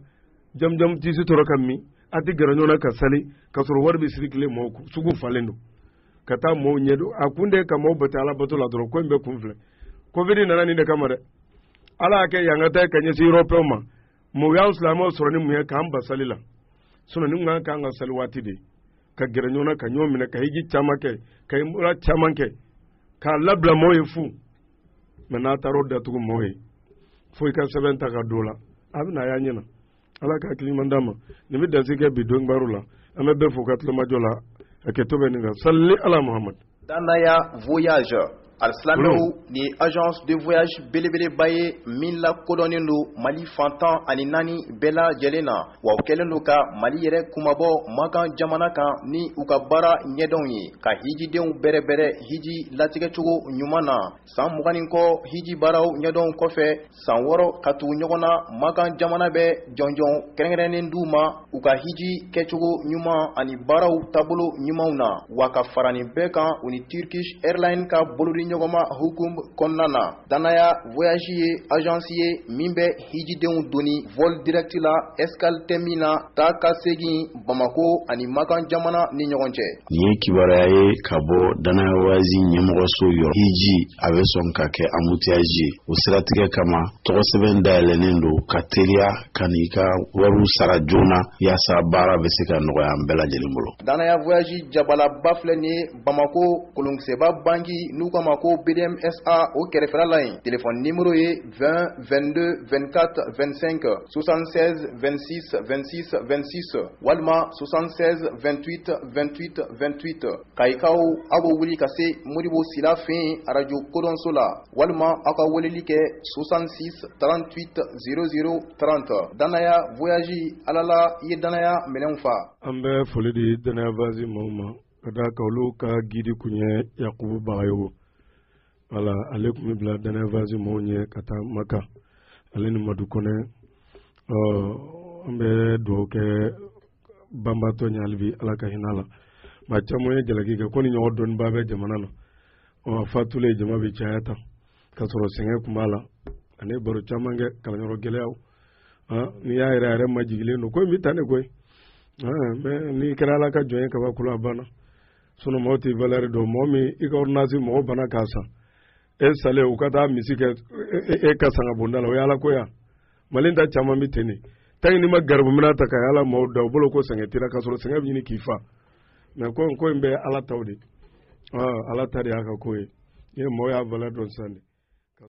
jamu tisi tora ka min a tɛ gɛrɛ ɲɔgɔn na ka sali ka sɔrɔ wari bɛ circuler mɔgɔw kun sugu falen don ka taa mɔgɔw ɲɛ don a kun de ka mɔgɔw bata ala bato la dɔrɔn ko in bɛ kun filɛ covid nana nin de kama dɛ ala y'a kɛ yan ka taa ka ɲɛsin européw ma mɔgɔ y'an silamɛw sɔrɔ ni mun ye k'an ba sali la ni mun kan ka sali waati de ka gɛrɛ ɲɔgɔn na ka ɲɔgɔn minɛ ka hiji caman kɛ ka mura caman kɛ k'a labila mɔgɔw ye fu mais n'a taara o datugu mɔgɔw ye fo i ka sɛbɛn ta ka don o la a bɛ na a y'a ɲɛna ala ka hakili ɲuman d'a ma nin bɛ dansi kɛ bi don baro la an bɛ bɛɛ fo ka tulomajɔ la a kɛtɔ bɛ nin kan salli ala Muhammad. Danaya voyage Alisilamiw ni agence de voyage belebeleba ye min lakodɔnnen don Mali fantan ani 4 bɛɛ lajɛlen na wa u kɛlen don ka Mali yɛrɛ kumabɔ Makan jamana kan ni u ka baara ɲɛdɔnw ye ka hijidenw bɛrɛbɛrɛ hiji latigɛcogo ɲuman na san 20 kɔ hiji baaraw ɲɛdɔn kɔfɛ san 6 ka tugu ɲɔgɔn na Makan jamana bɛ jɔnjɔn kɛrɛnkɛrɛnnen d'u ma u ka hiji kɛcogo ɲuman ani baaraw taabolo ɲumanw na wa ka fara nin bɛɛ kan u ni Turkish Airlines ka bolodi ɲɔgɔnma hukum kɔnɔna na Danaya voyage ye agence ye min bɛ hijidenw doni vol direct la escale tɛ min na taa ka segin Bamako ani Makan jamana ni ɲɔgɔn cɛ. Nin ye kibaruya ye ka bɔ Danaya voyage ɲɛmɔgɔso yɔrɔ hiji a bɛ sɔn ka kɛ embouteillage ye o siratigɛ kama tɔgɔ sɛbɛn dayɛlɛnnen don ka teliya ka n'i ka wariw sara joona yaasa baara bɛ se ka nɔgɔya an bɛɛ lajɛlen bolo. Danaya voyage jabalaba filɛ nin ye Bamako Kolonkisɛba banki n'u kama ko BDMSA au kɛrɛfɛla la yen téléphone numéro ye 20 22 24 25 76 26 26 26 walima 76 28 28 28 kayikaw aw bɛ wuli ka se Modibo Sila fɛ radio kodɔnso la walima aw ka weleli kɛ 66 38 00 30 Danaya voyage alala ye danaya minɛnw fa. An bɛ foli di Danaya voyage mɔgɔw ma ka da ka olu ka gidi kun ye Yakubu Bagayogo. Wala ale kun bɛ bila Danaya voyage mɔgɔw ɲɛ ka taa Maka ale ni Madu Kɔnɛ an bɛ dugawu kɛ banbatɔ ɲalibi ala ka hinɛ la maa caman ye jalaki kɛ ko ni ɲɔgɔn dɔnniba bɛ jamana na fatulen jama bɛ caya tan ka sɔrɔ sɛgɛn tun b'a la ani baro caman kɛ kalanyɔrɔ gɛlɛyaw n'i y'a yɛrɛ ma jigilen don ko in bɛ taa ne koyi n'i kɛra ala ka jɔn ye kabakolo a banna sinon mɔgɔ tɛ valeur dɔn mɔgɔ min i ka ordonnance mɔgɔ bana k'a san e salen u ka taa misi kɛ e ka sanga bonda la o y'ala ko ya mali ta caman bɛ ten de tant ni ma garibu mina ta ka ala mɔgɔw da u bolo ko sɛgɛn tira ka sɔrɔ sɛgɛn bɛ ɲini k'i fa mais ko in bɛ ala taw de ala ta de y'a ka ko ye mɔgɔ y'a valeur dɔn sisan de